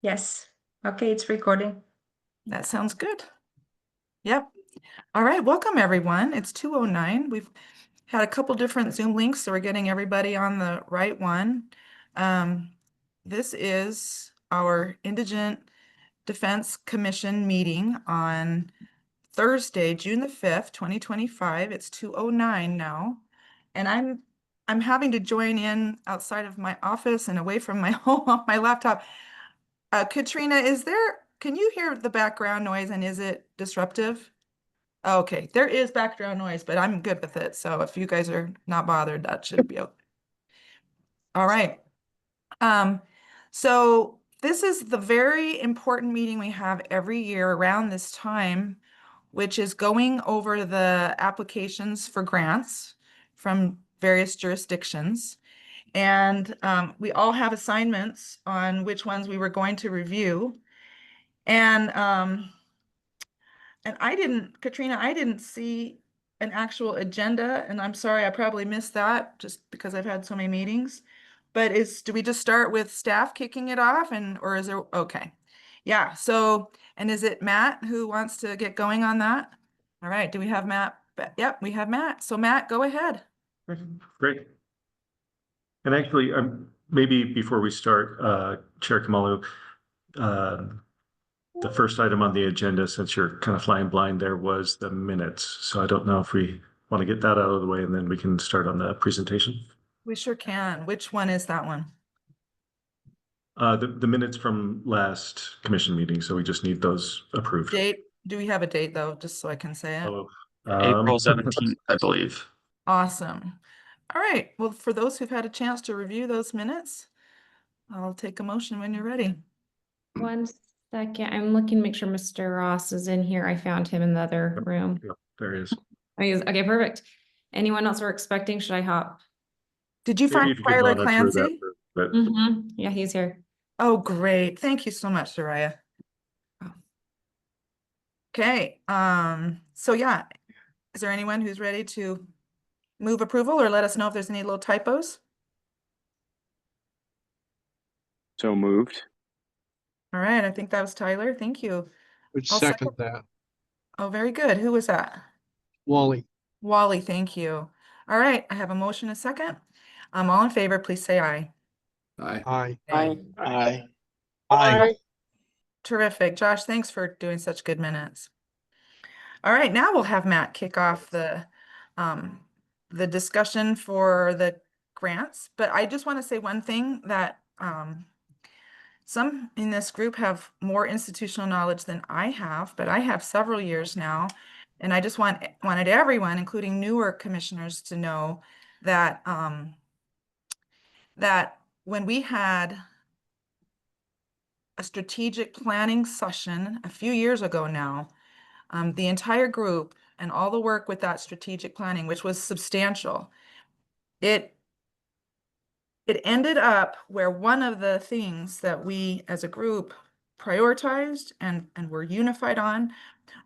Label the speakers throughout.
Speaker 1: Yes. Okay, it's recording.
Speaker 2: That sounds good. Yep. All right, welcome everyone. It's 2:09. We've had a couple different Zoom links, so we're getting everybody on the right one. This is our Indigent Defense Commission meeting on Thursday, June the 5th, 2025. It's 2:09 now. And I'm having to join in outside of my office and away from my home on my laptop. Katrina, can you hear the background noise and is it disruptive? Okay, there is background noise, but I'm good with it. So if you guys are not bothered, that should be okay. All right. So this is the very important meeting we have every year around this time, which is going over the applications for grants from various jurisdictions. And we all have assignments on which ones we were going to review. And Katrina, I didn't see an actual agenda, and I'm sorry, I probably missed that just because I've had so many meetings. But do we just start with staff kicking it off or is there, okay. Yeah, so, and is it Matt who wants to get going on that? All right, do we have Matt? Yep, we have Matt. So Matt, go ahead.
Speaker 3: Great. And actually, maybe before we start, Chair Kamalu, the first item on the agenda, since you're kind of flying blind there, was the minutes. So I don't know if we want to get that out of the way and then we can start on the presentation.
Speaker 2: We sure can. Which one is that one?
Speaker 3: The minutes from last commission meeting. So we just need those approved.
Speaker 2: Date? Do we have a date though, just so I can say it?
Speaker 3: Oh,
Speaker 4: April 17th, I believe.
Speaker 2: Awesome. All right. Well, for those who've had a chance to review those minutes, I'll take a motion when you're ready.
Speaker 5: 1 second. I'm looking to make sure Mr. Ross is in here. I found him in the other room.
Speaker 3: Yep, there he is.
Speaker 5: Okay, perfect. Anyone else we're expecting? Should I hop?
Speaker 2: Did you find Tyler Clancy?
Speaker 5: Yeah, he's here.
Speaker 2: Oh, great. Thank you so much, Soraya. Okay. So yeah, is there anyone who's ready to move approval or let us know if there's any little typos?
Speaker 4: So moved.
Speaker 2: All right. I think that was Tyler. Thank you.
Speaker 6: Would
Speaker 2: I'll
Speaker 6: second that.
Speaker 2: Oh, very good. Who was that?
Speaker 6: Wally.
Speaker 2: Wally, thank you. All right. I have a motion, a second. All in favor, please say aye.
Speaker 6: Aye.
Speaker 4: Aye.
Speaker 2: Terrific. Josh, thanks for doing such good minutes. All right, now we'll have Matt kick off the discussion for the grants. But I just want to say one thing that some in this group have more institutional knowledge than I have, but I have several years now. And I just wanted everyone, including newer commissioners, to know that that when we had a strategic planning session a few years ago now, the entire group and all the work with that strategic planning, which was substantial, it ended up where one of the things that we as a group prioritized and were unified on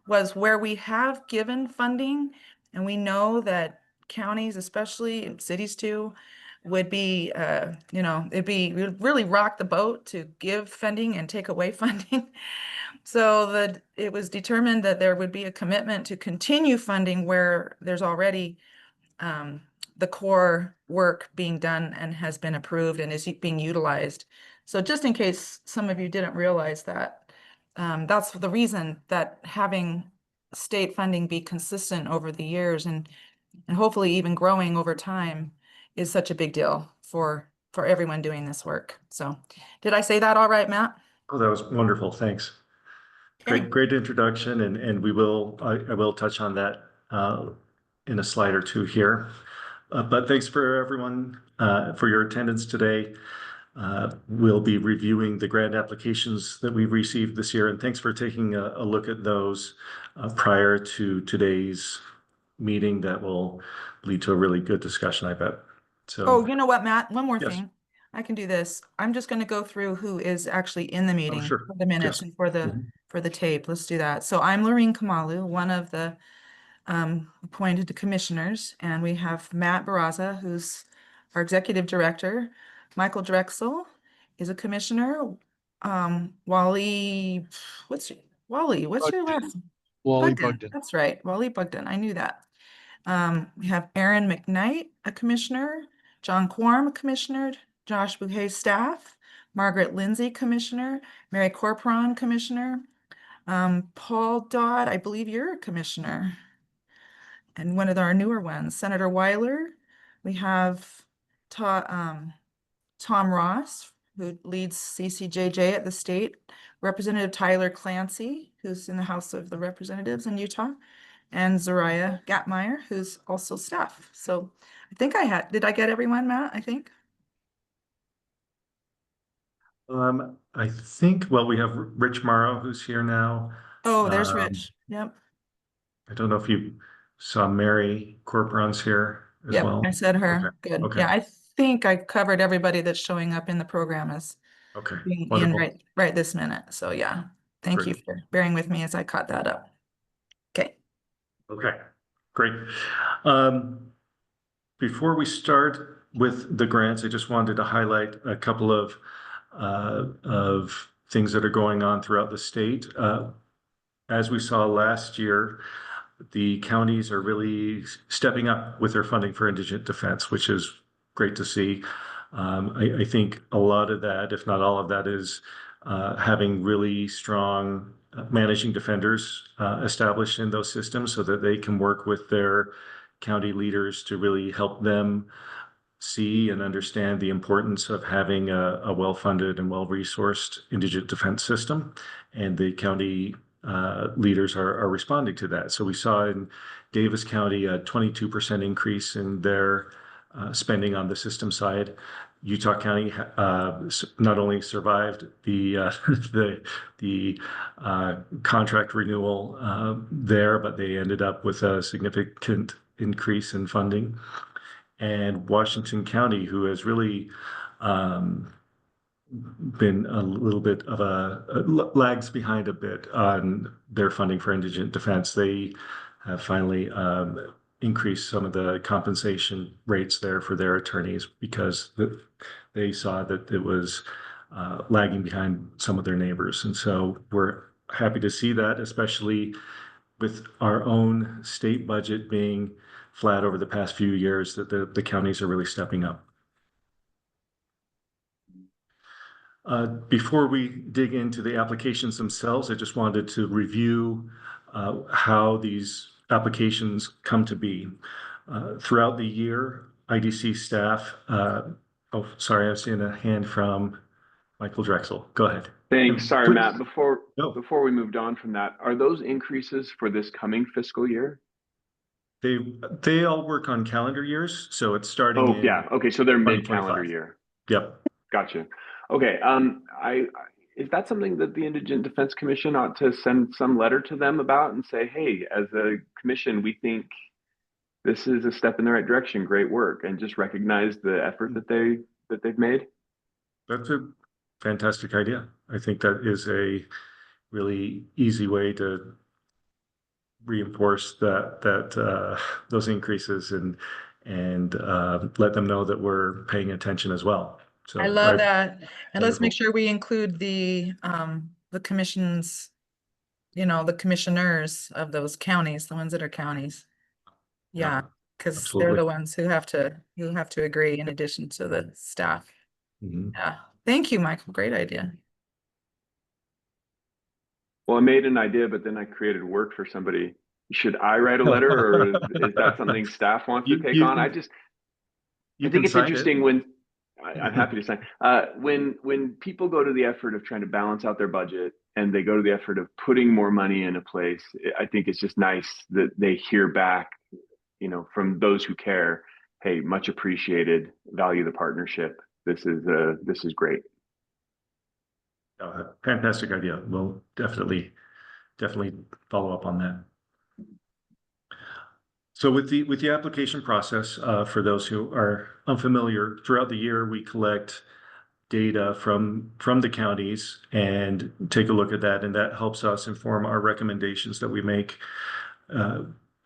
Speaker 2: was where we have given funding, and we know that counties, especially and cities too, would be, we'd really rock the boat to give funding and take away funding. So it was determined that there would be a commitment to continue funding where there's already the core work being done and has been approved and is being utilized. So just in case some of you didn't realize that, that's the reason that having state funding be consistent over the years and hopefully even growing over time is such a big deal for everyone doing this work. So did I say that all right, Matt?
Speaker 3: Oh, that was wonderful. Thanks.
Speaker 2: Okay.
Speaker 3: Great introduction. And I will touch on that in a slide or two here. But thanks for everyone for your attendance today. We'll be reviewing the grant applications that we've received this year. And thanks for taking a look at those prior to today's meeting. That will lead to a really good discussion, I bet. So,
Speaker 2: oh, you know what, Matt? One more
Speaker 3: yes.
Speaker 2: thing. I can do this. I'm just going to go through who is actually in the meeting
Speaker 3: sure.
Speaker 2: for the minutes
Speaker 3: Yes.
Speaker 2: and for the tape. Let's do that. So I'm Lorene Kamalu, one of the appointed commissioners, and we have Matt Barraza, who's our executive director. Michael Drexel is a commissioner. Wally, what's your
Speaker 6: Bugden.
Speaker 2: last?
Speaker 6: Wally
Speaker 2: Bugden,
Speaker 6: Bugden.
Speaker 2: that's right, Wally Bugden, I knew that. We have Aaron McKnight, a commissioner, John Quorum, a commissioner, Josh Bouquet, staff, Margaret Lindsay, commissioner, Mary Corporon, commissioner, Paul Dodd, I believe you're a commissioner. And one of our newer ones, Senator Weiler. We have Tom Ross, who leads CCJJ at the state, Representative Tyler Clancy, who's in the House of the Representatives in Utah, and Zariah Gatmeyer, who's also staff. So I think did I get everyone, Matt? I think.
Speaker 3: I think, well, we have Rich Morrow, who's here now.
Speaker 2: Oh, there's
Speaker 3: Um,
Speaker 2: Rich. Yep.
Speaker 3: I don't know if you saw Mary Corporon's here as
Speaker 2: Yep,
Speaker 3: well.
Speaker 2: I said her.
Speaker 3: Okay.
Speaker 2: Good.
Speaker 3: Okay.
Speaker 2: Yeah, I think I covered everybody that's showing up in the program as
Speaker 3: Okay.
Speaker 2: being in
Speaker 3: Wonderful.
Speaker 2: right this minute. So yeah, thank you
Speaker 3: Great.
Speaker 2: for bearing with me as I caught that up. Okay.
Speaker 3: Okay, great. Before we start with the grants, I just wanted to highlight a couple of things that are going on throughout the state. As we saw last year, the counties are really stepping up with their funding for indigent defense, which is great to see. I think a lot of that, if not all of that, is having really strong managing defenders established in those systems so that they can work with their county leaders to really help them see and understand the importance of having a well-funded and well-resourced indigent defense system. And the county leaders are responding to that. So we saw in Davis County a 22% increase in their spending on the system side. Utah County not only survived the contract renewal there, but they ended up with a significant increase in funding. And Washington County, who has really been a little bit of lags behind a bit on their funding for indigent defense. They have finally increased some of the compensation rates there for their attorneys because they saw that it was lagging behind some of their neighbors. And so we're happy to see that, especially with our own state budget being flat over the past few years, that the counties are really stepping up. Before we dig into the applications themselves, I just wanted to review how these applications come to be. Throughout the year, IDC staff, oh, sorry, I've seen a hand from Michael Drexel. Go ahead.
Speaker 4: Thanks. Sorry,
Speaker 3: Please.
Speaker 4: Matt. Before
Speaker 3: No.
Speaker 4: we moved on from that, are those increases for this coming fiscal year?
Speaker 3: They all work on calendar years, so it's starting
Speaker 4: Oh,
Speaker 3: in
Speaker 4: yeah. Okay, so they're
Speaker 3: 2025.
Speaker 4: mid-calendar year.
Speaker 3: Yep.
Speaker 4: Gotcha. Okay. Is that something that the Indigent Defense Commission ought to send some letter to them about and say, hey, as a commission, we think this is a step in the right direction. Great work, and just recognize the effort that they've made?
Speaker 3: That's a fantastic idea. I think that is a really easy way to reinforce those increases and let them know that we're paying attention as well. So
Speaker 2: I love that. And let's make
Speaker 3: wonderful.
Speaker 2: sure we include the commissions, the commissioners of those counties, the ones that are counties. Yeah,
Speaker 3: Yeah,
Speaker 2: because they're
Speaker 3: absolutely.
Speaker 2: the ones who have to agree in addition to the staff.
Speaker 3: Mhm.
Speaker 2: Yeah. Thank you, Michael. Great idea.
Speaker 4: Well, I made an idea, but then I created work for somebody. Should I write a letter, or is that something staff wants to take on? I think it's interesting when I'm happy to sign. When people go to the effort of trying to balance out their budget and they go to the effort of putting more money in a place, I think it's just nice that they hear back, from those who care. Hey, much appreciated. Value the partnership. This is great.
Speaker 3: Fantastic idea. We'll definitely follow up on that. So with the application process, for those who are unfamiliar, throughout the year we collect data from the counties and take a look at that, and that helps us inform our recommendations that we make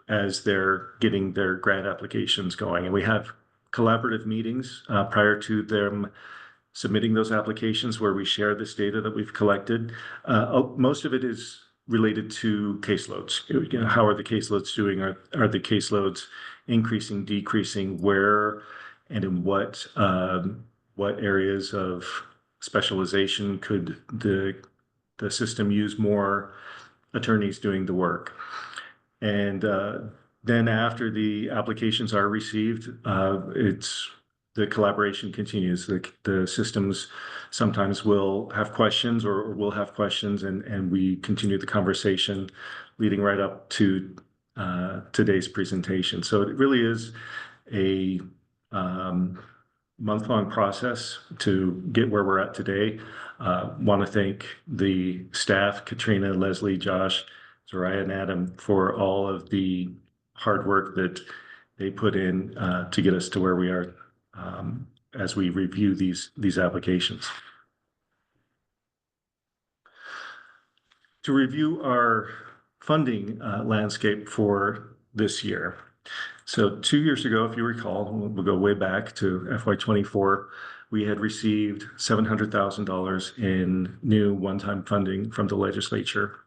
Speaker 3: as they're getting their grant applications going. And we have collaborative meetings prior to them submitting those applications where we share this data that we've collected. Most of it is related to caseloads. You know, how are the caseloads doing? Are the caseloads increasing, decreasing? Where and in what areas of specialization could the system use more attorneys doing the work? And then after the applications are received, the collaboration continues. The systems sometimes will have questions or will have questions, and we continue the conversation leading right up to today's presentation. So it really is a month-long process to get where we're at today. Want to thank the staff, Katrina, Leslie, Josh, Soraya, and Adam, for all of the hard work that they put in to get us to where we are as we review these applications. To review our funding landscape for this year. So 2 years ago, if you recall, we'll go way back to FY24, we had received $700,000 in new one-time funding from the legislature.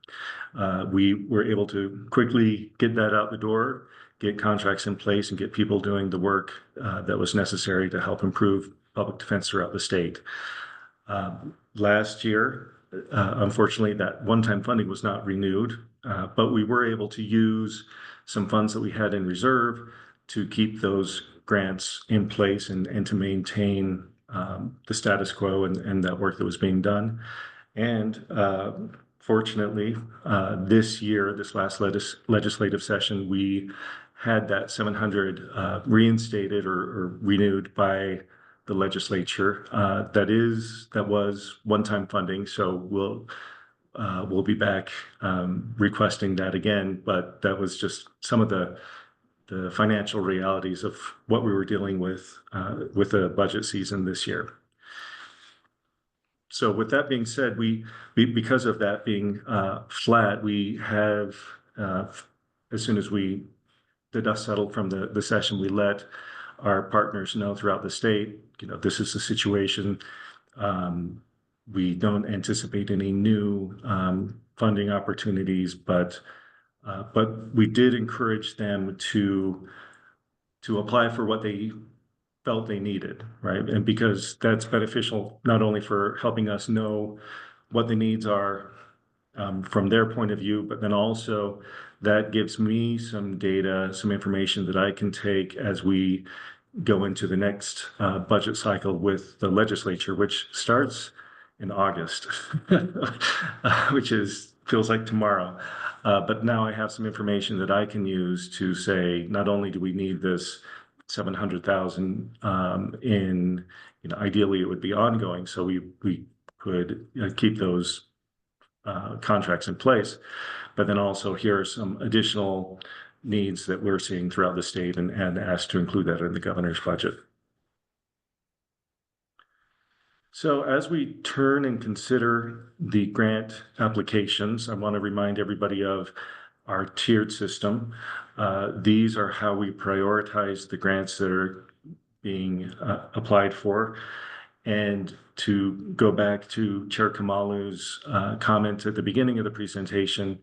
Speaker 3: We were able to quickly get that out the door, get contracts in place, and get people doing the work that was necessary to help improve public defense throughout the state. Last year, unfortunately, that one-time funding was not renewed, but we were able to use some funds that we had in reserve to keep those grants in place and to maintain the status quo and that work that was being done. And fortunately, this year, this last legislative session, we had that 700 reinstated or renewed by the legislature. That was one-time funding, so we'll be back requesting that again, but that was just some of the financial realities of what we were dealing with the budget season this year. So with that being said, we because of that being flat, we have, as soon as the dust settled from the session, we let our partners know throughout the state, you know, this is the situation. We don't anticipate any new funding opportunities, but we did encourage them to apply for what they felt they needed, right? And because that's beneficial not only for helping us know what the needs are from their point of view, but then also that gives me some data, some information that I can take as we go into the next budget cycle with the legislature, which starts in August, which feels like tomorrow. But now I have some information that I can use to say, not only do we need this 700,000 in, you know, ideally it would be ongoing, so we could keep those contracts in place, but then also here are some additional needs that we're seeing throughout the state and asked to include that in the governor's budget. So as we turn and consider the grant applications, I want to remind everybody of our tiered system. These are how we prioritize the grants that are being applied for. And to go back to Chair Kamalu's comment at the beginning of the presentation,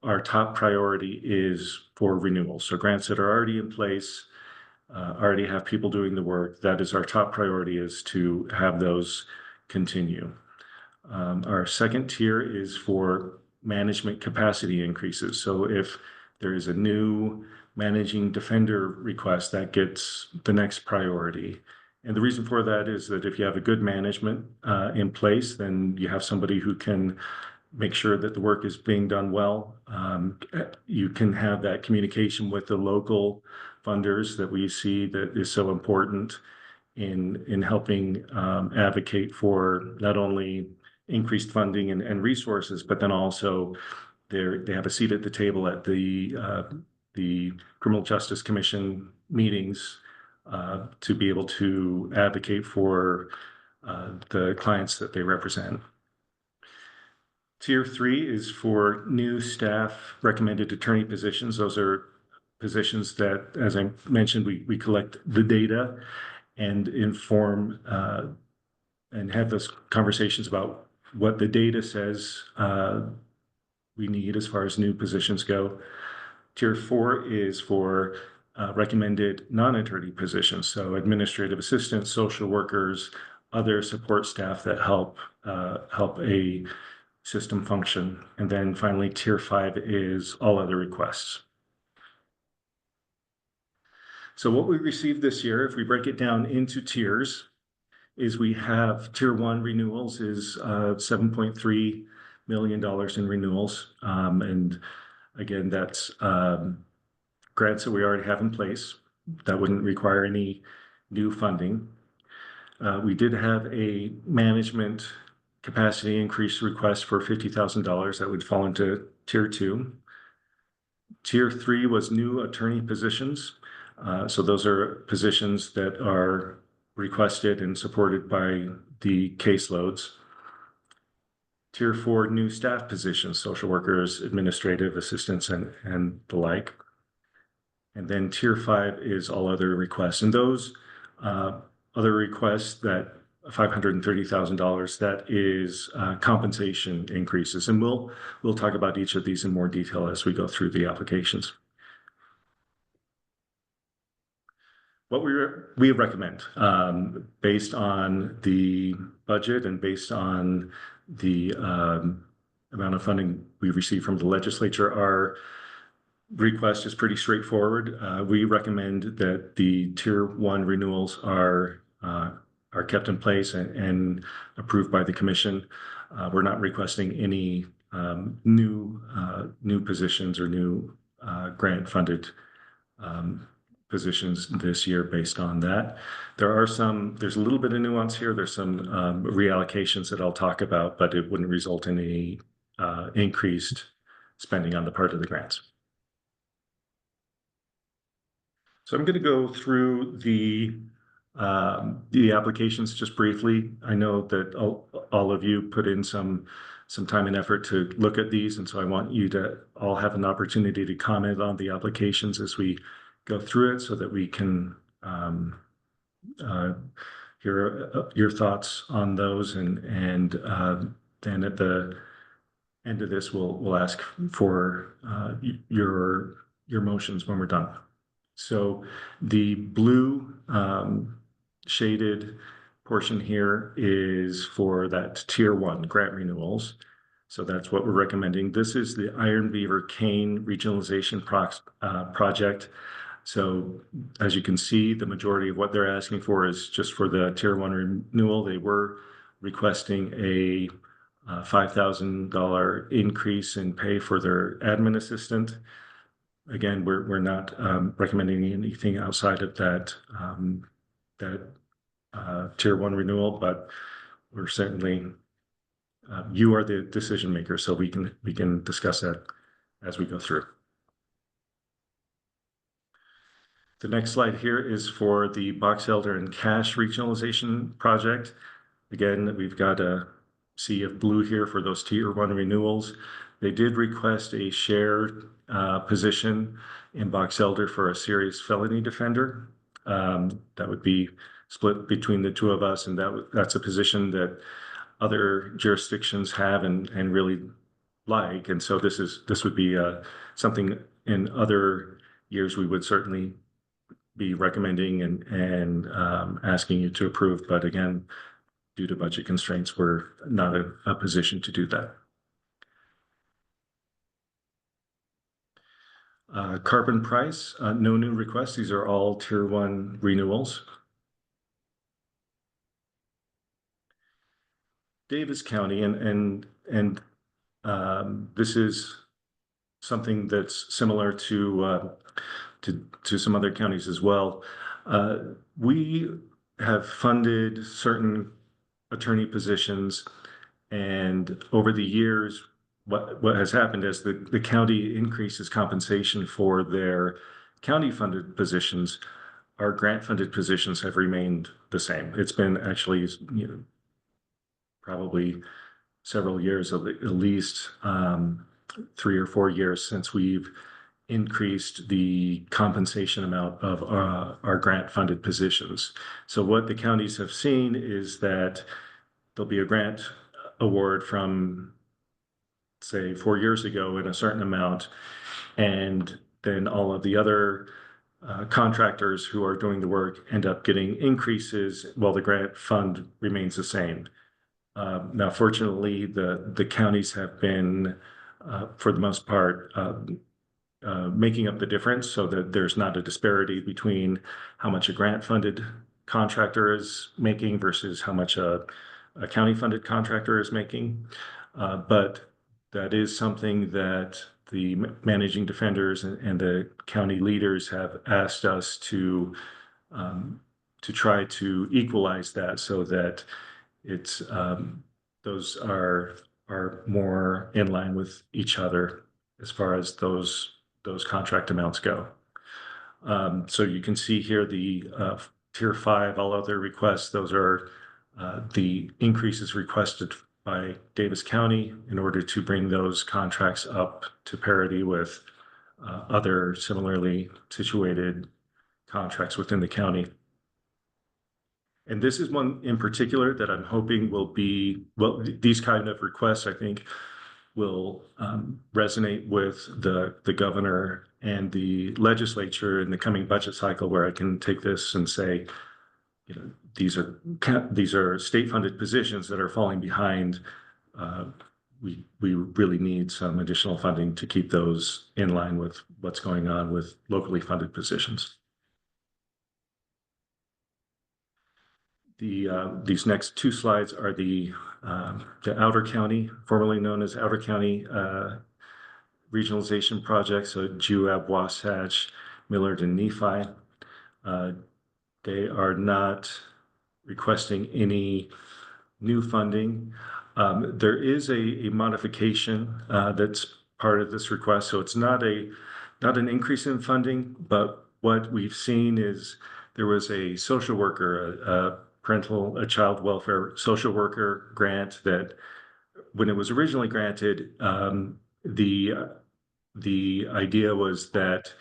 Speaker 3: our top priority is for renewal. So grants that are already in place, already have people doing the work, that is our top priority, is to have those continue. Our second tier is for management capacity increases. So if there is a new managing defender request, that gets the next priority. And the reason for that is that if you have a good management in place, then you have somebody who can make sure that the work is being done well. You can have that communication with the local funders that we see that is so important in helping advocate for not only increased funding and resources, but then also they have a seat at the table at the Criminal Justice Commission meetings to be able to advocate for the clients that they represent. Tier 3 is for new staff recommended attorney positions. Those are positions that, as I mentioned, we collect the data and inform and have those conversations about what the data says we need as far as new positions go. Tier 4 is for recommended non-attorney positions, so administrative assistants, social workers, other support staff that help a system function. And then finally, Tier 5 is all other requests. So what we received this year, if we break it down into tiers, is we have Tier 1 renewals is $7.3 million in renewals. And again, that's grants that we already have in place that wouldn't require any new funding. We did have a management capacity increase request for $50,000 that would fall into Tier 2. Tier 3 was new attorney positions. So those are positions that are requested and supported by the caseloads. Tier 4, new staff positions, social workers, administrative assistants, and the like. And then Tier 5 is all other requests. And those other requests, that $530,000, that is compensation increases. And we'll talk about each of these in more detail as we go through the applications. What we recommend, based on the budget and based on the amount of funding we receive from the legislature, our request is pretty straightforward. We recommend that the Tier 1 renewals are kept in place and approved by the commission. We're not requesting any new positions or new grant-funded positions this year based on that. There's a little bit of nuance here. There's some reallocations that I'll talk about, but it wouldn't result in any increased spending on the part of the grants. So I'm going to go through the applications just briefly. I know that all of you put in some time and effort to look at these, and so I want you to all have an opportunity to comment on the applications as we go through it, so that we can hear your thoughts on those, and then at the end of this, we'll ask for your motions when we're done. So the blue shaded portion here is for that Tier 1 grant renewals. So that's what we're recommending. This is the Iron Beaver Cane Regionalization Project. So as you can see, the majority of what they're asking for is just for the Tier 1 renewal. They were requesting a $5,000 increase in pay for their admin assistant. Again, we're not recommending anything outside of that Tier 1 renewal, but we're certainly you are the decision maker, so we can discuss that as we go through. The next slide here is for the Box Elder and Cache Regionalization Project. Again, we've got a sea of blue here for those Tier 1 renewals. They did request a shared position in Box Elder for a serious felony defender. That would be split between the two of us, and that's a position that other jurisdictions have and really like. And so this would be something in other years we would certainly be recommending and asking you to approve. But again, due to budget constraints, we're not in a position to do that. Carbon price, no new requests. These are all Tier 1 renewals. Davis County, and this is something that's similar to some other counties as well. We have funded certain attorney positions, and over the years, what has happened is the county increases compensation for their county-funded positions. Our grant-funded positions have remained the same. It's been actually, probably several years, at least 3 or 4 years since we've increased the compensation amount of our grant-funded positions. So what the counties have seen is that there'll be a grant award from, say, 4 years ago in a certain amount, and then all of the other contractors who are doing the work end up getting increases while the grant fund remains the same. Now, fortunately, the counties have been, for the most part, making up the difference so that there's not a disparity between how much a grant-funded contractor is making versus how much a county-funded contractor is making. But that is something that the managing defenders and the county leaders have asked us to try to equalize that so that it's those are more in line with each other as far as those contract amounts go. So you can see here the Tier 5, all other requests, those are the increases requested by Davis County in order to bring those contracts up to parity with other similarly situated contracts within the county. And this is one in particular that I'm hoping will be, well, these kind of requests, I think, will resonate with the governor and the legislature in the coming budget cycle, where I can take this and say, you know, these are state-funded positions that are falling behind. We really need some additional funding to keep those in line with what's going on with locally funded positions. These next two slides are the Outer County, formerly known as Outer County regionalization project. So Juab, Wasatch, Millard, and Nephi. They are not requesting any new funding. There is a modification that's part of this request. So it's not an increase in funding, but what we've seen is there was a social worker, a child welfare social worker grant that, when it was originally granted, the idea was that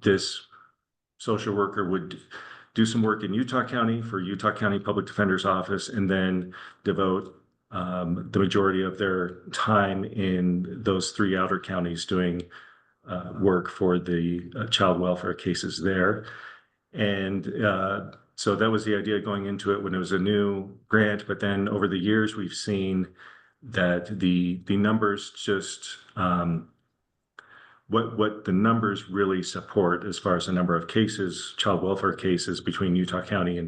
Speaker 3: this social worker would do some work in Utah County for Utah County Public Defender's Office, and then devote the majority of their time in those three outer counties doing work for the child welfare cases there. And so that was the idea going into it when it was a new grant. But then over the years, we've seen that the numbers just what the numbers really support as far as the number of cases, child welfare cases between Utah County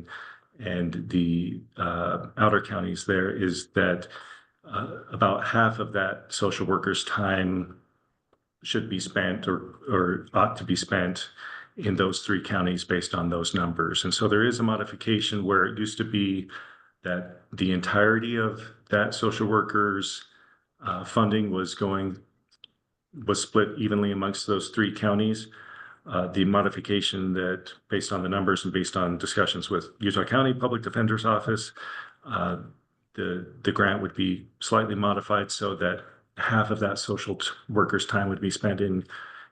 Speaker 3: and the outer counties there, is that about half of that social worker's time should be spent or ought to be spent in those three counties based on those numbers. And so there is a modification where it used to be that the entirety of that social worker's funding was split evenly amongst those three counties. The modification that, based on the numbers and based on discussions with Utah County Public Defender's Office, the grant would be slightly modified so that half of that social worker's time would be spent in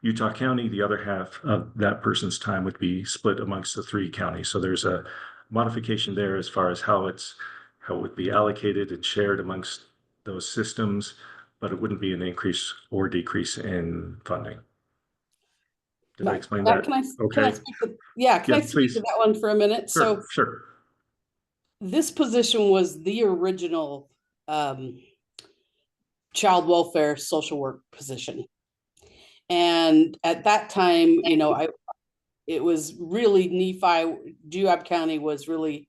Speaker 3: Utah County. The other half of that person's time would be split amongst the three counties. So there's a modification there as far as how it would be allocated and shared amongst those systems, but it wouldn't be an increase or decrease in funding. Did I explain that?
Speaker 7: Can I
Speaker 3: Okay.
Speaker 7: speak to, yeah, can I
Speaker 3: Yes,
Speaker 7: speak
Speaker 3: please.
Speaker 7: to that one for a minute? So
Speaker 3: Sure.
Speaker 7: this position was the original child welfare social work position. And at that time, you know, it was really Nephi, Juab County was really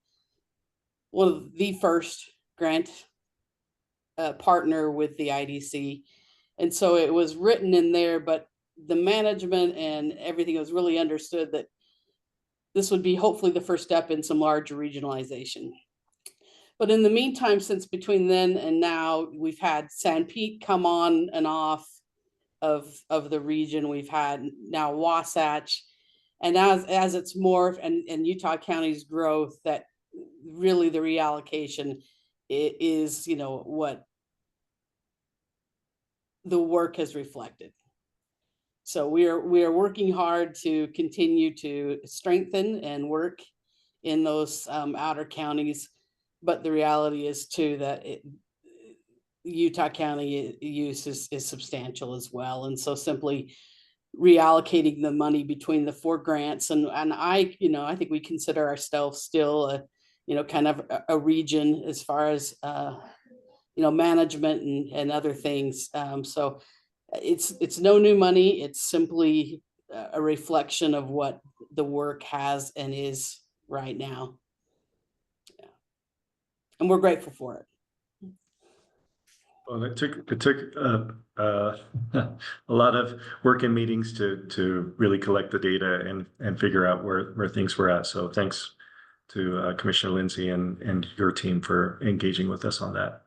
Speaker 7: one of the first grant partner with the IDC. And so it was written in there, but the management and everything was really understood that this would be hopefully the first step in some larger regionalization. But in the meantime, since between then and now, we've had San Pete come on and off of the region. We've had now Wasatch, and as it's morphed and Utah County's growth, that really the reallocation is, you know, what the work has reflected. So we are working hard to continue to strengthen and work in those outer counties. but the reality is too that Utah County use is substantial as well. And so simply reallocating the money between the 4 grants, and I, I think we consider ourselves still a, kind of a region as far as, management and other things. So it's no new money. It's simply a reflection of what the work has and is right now. Yeah. And we're grateful for it.
Speaker 3: Well, it took a lot of work and meetings to really collect the data and figure out where things were at. So thanks to Commissioner Lindsay and your team for engaging with us on that.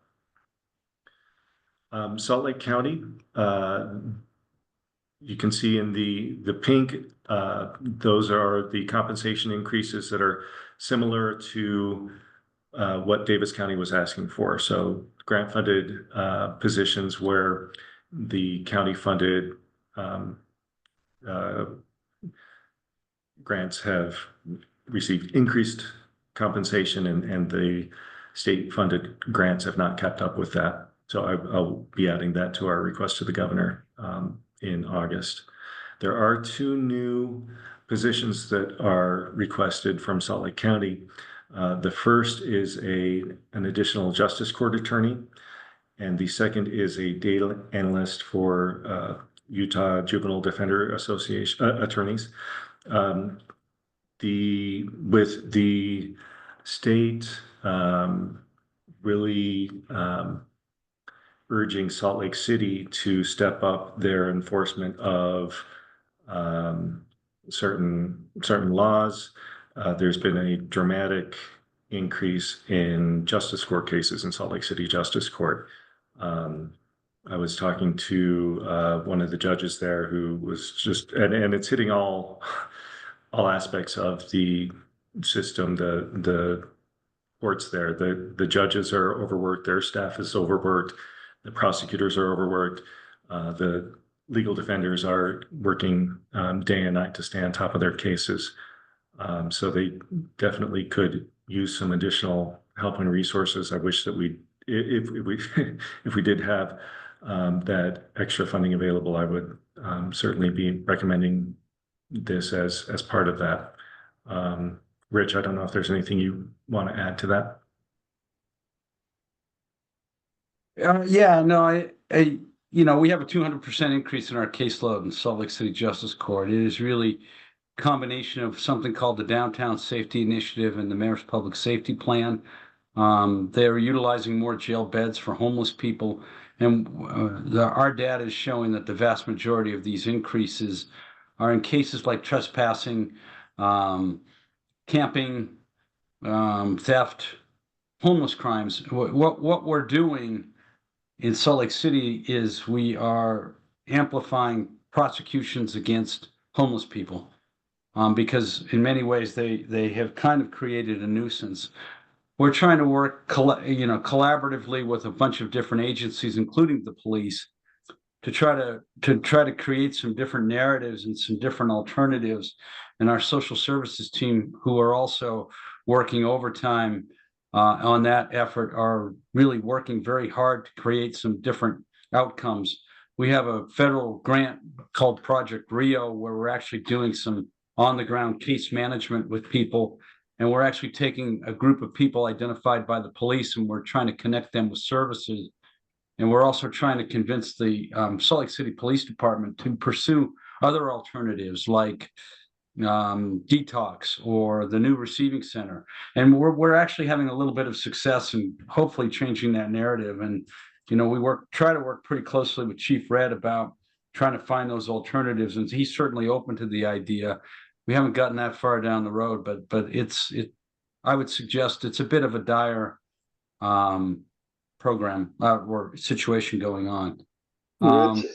Speaker 3: Salt Lake County, you can see in the pink, those are the compensation increases that are similar to what Davis County was asking for. So grant funded positions where the county funded grants have received increased compensation, and the state funded grants have not kept up with that. So I'll be adding that to our request to the governor in August. There are 2 new positions that are requested from Salt Lake County. The first is an additional justice court attorney, and the second is a data analyst for Utah Juvenile Defender Association attorneys. With the state really urging Salt Lake City to step up their enforcement of certain laws. There's been a dramatic increase in justice court cases in Salt Lake City Justice Court. I was talking to one of the judges there who was just, and it's hitting all aspects of the system. The courts there, the judges are overworked, their staff is overworked, the prosecutors are overworked, the legal defenders are working day and night to stay on top of their cases. So they definitely could use some additional help and resources. I wish that if we did have that extra funding available, I would certainly be recommending this as part of that. Rich, I don't know if there's anything you want to add to that.
Speaker 8: Yeah, no, we have a 200% increase in our caseload in Salt Lake City Justice Court. It is really a combination of something called the Downtown Safety Initiative and the Mayor's Public Safety Plan. They're utilizing more jail beds for homeless people. And our data is showing that the vast majority of these increases are in cases like trespassing, camping, theft, homeless crimes. What we're doing in Salt Lake City is we are amplifying prosecutions against homeless people because in many ways they have kind of created a nuisance. We're trying to work collaboratively with a bunch of different agencies, including the police, to try to create some different narratives and some different alternatives. And our social services team, who are also working overtime on that effort, are really working very hard to create some different outcomes. We have a federal grant called Project Rio, where we're actually doing some on-the-ground case management with people. And we're actually taking a group of people identified by the police, and we're trying to connect them with services. And we're also trying to convince the Salt Lake City Police Department to pursue other alternatives like detox or the new receiving center. And we're actually having a little bit of success in hopefully changing that narrative. And, we try to work pretty closely with Chief Red about trying to find those alternatives. And he's certainly open to the idea. We haven't gotten that far down the road, but I would suggest it's a bit of a dire program or situation going on.
Speaker 9: Rich,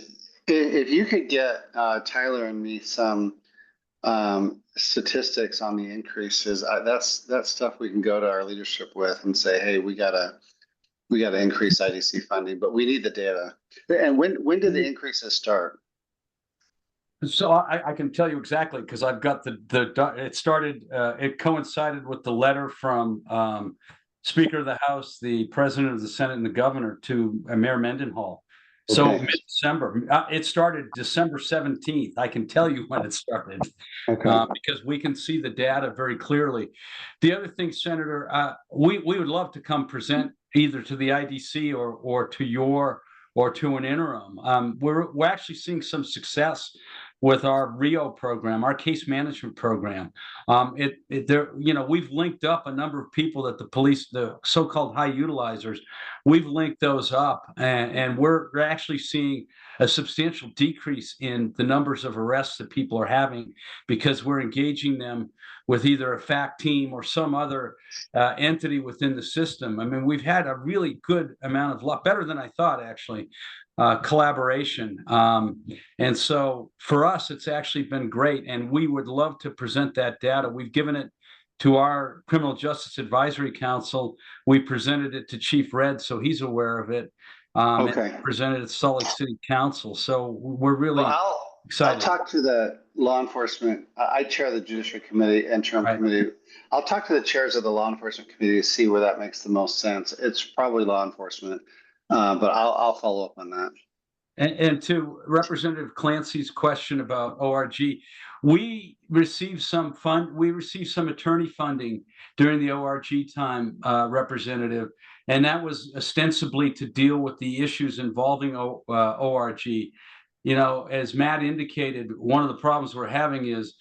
Speaker 9: if you could get Tyler and me some statistics on the increases, that's stuff we can go to our leadership with and say, hey, we gotta increase IDC funding, but we need the data. And when did the increases start?
Speaker 8: So I can tell you exactly, because I've got it started, it coincided with the letter from Speaker of the House, the President of the Senate, and the Governor to Mayor Mendenhall. So
Speaker 9: Okay.
Speaker 8: mid-December, it started December 17th. I can tell you when it started.
Speaker 9: Okay.
Speaker 8: Because we can see the data very clearly. The other thing, Senator, we would love to come present either to the IDC or to an interim. We're actually seeing some success with our RIO program, our case management program. We've linked up a number of people that the police, the so-called high utilizers, we've linked those up, and we're actually seeing a substantial decrease in the numbers of arrests that people are having because we're engaging them with either a FACT team or some other entity within the system. I mean, we've had a really good amount of luck, better than I thought, actually, collaboration. And so for us, it's actually been great, and we would love to present that data. We've given it to our Criminal Justice Advisory Council. We presented it to Chief Red, so he's aware of it.
Speaker 9: Okay.
Speaker 8: And presented it to Salt Lake City Council. So we're really excited.
Speaker 9: I'll talk to the law enforcement. I chair the Judiciary Committee, interim committee. I'll talk to the chairs of the law enforcement committee to see where that makes the most sense. It's probably law enforcement, but I'll follow up on that.
Speaker 8: And to Representative Clancy's question about ORG, we received some attorney funding during the ORG time, Representative, and that was ostensibly to deal with the issues involving ORG. You know, as Matt indicated, one of the problems we're having is,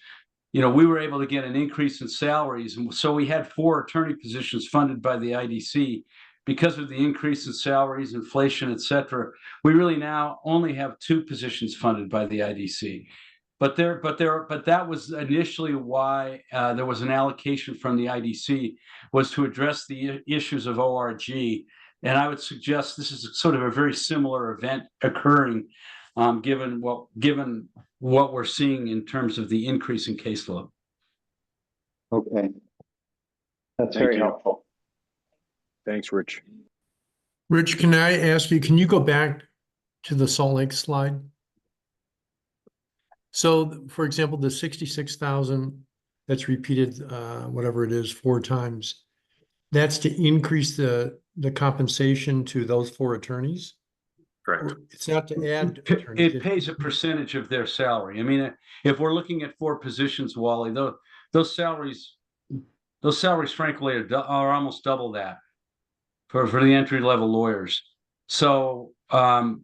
Speaker 8: you know, we were able to get an increase in salaries, and so we had 4 attorney positions funded by the IDC. Because of the increase in salaries, inflation, et cetera, we really now only have 2 positions funded by the IDC. But that was initially why there was an allocation from the IDC, was to address the issues of ORG. And I would suggest this is sort of a very similar event occurring, given what we're seeing in terms of the increase in caseload.
Speaker 9: Okay. That's very helpful.
Speaker 10: Thanks, Rich.
Speaker 6: Rich, can I ask you, can you go back to the Salt Lake slide? So, for example, the 66,000 that's repeated, whatever it is, 4 times, that's to increase the compensation to those 4 attorneys?
Speaker 3: Correct.
Speaker 6: It's not to add attorneys.
Speaker 8: It pays a percentage of their salary. I mean, if we're looking at 4 positions, Wally, those salaries, frankly, are almost double that for the entry-level lawyers. So, and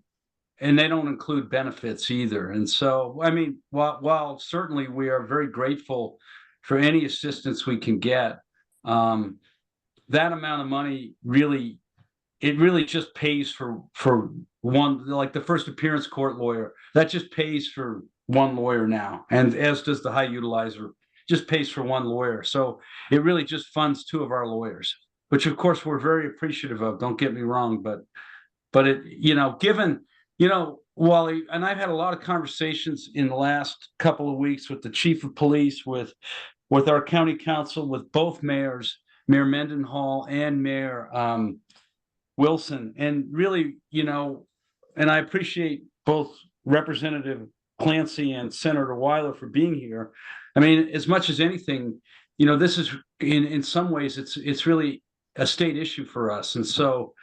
Speaker 8: they don't include benefits either. And so, I mean, while certainly we are very grateful for any assistance we can get, that amount of money really just pays for one, like the first appearance court lawyer, that just pays for one lawyer now. And as does the high utilizer, just pays for one lawyer. So it really just funds 2 of our lawyers, which of course we're very appreciative of, don't get me wrong, but it, you know, given, you know, Wally, and I've had a lot of conversations in the last couple of weeks with the chief of police, with our county council, with both mayors, Mayor Mendenhall and Mayor Wilson. And really, you know, and I appreciate both Representative Clancy and Senator Weiler for being here. I mean, as much as anything, you know, this is in some ways, it's really a state issue for us. And so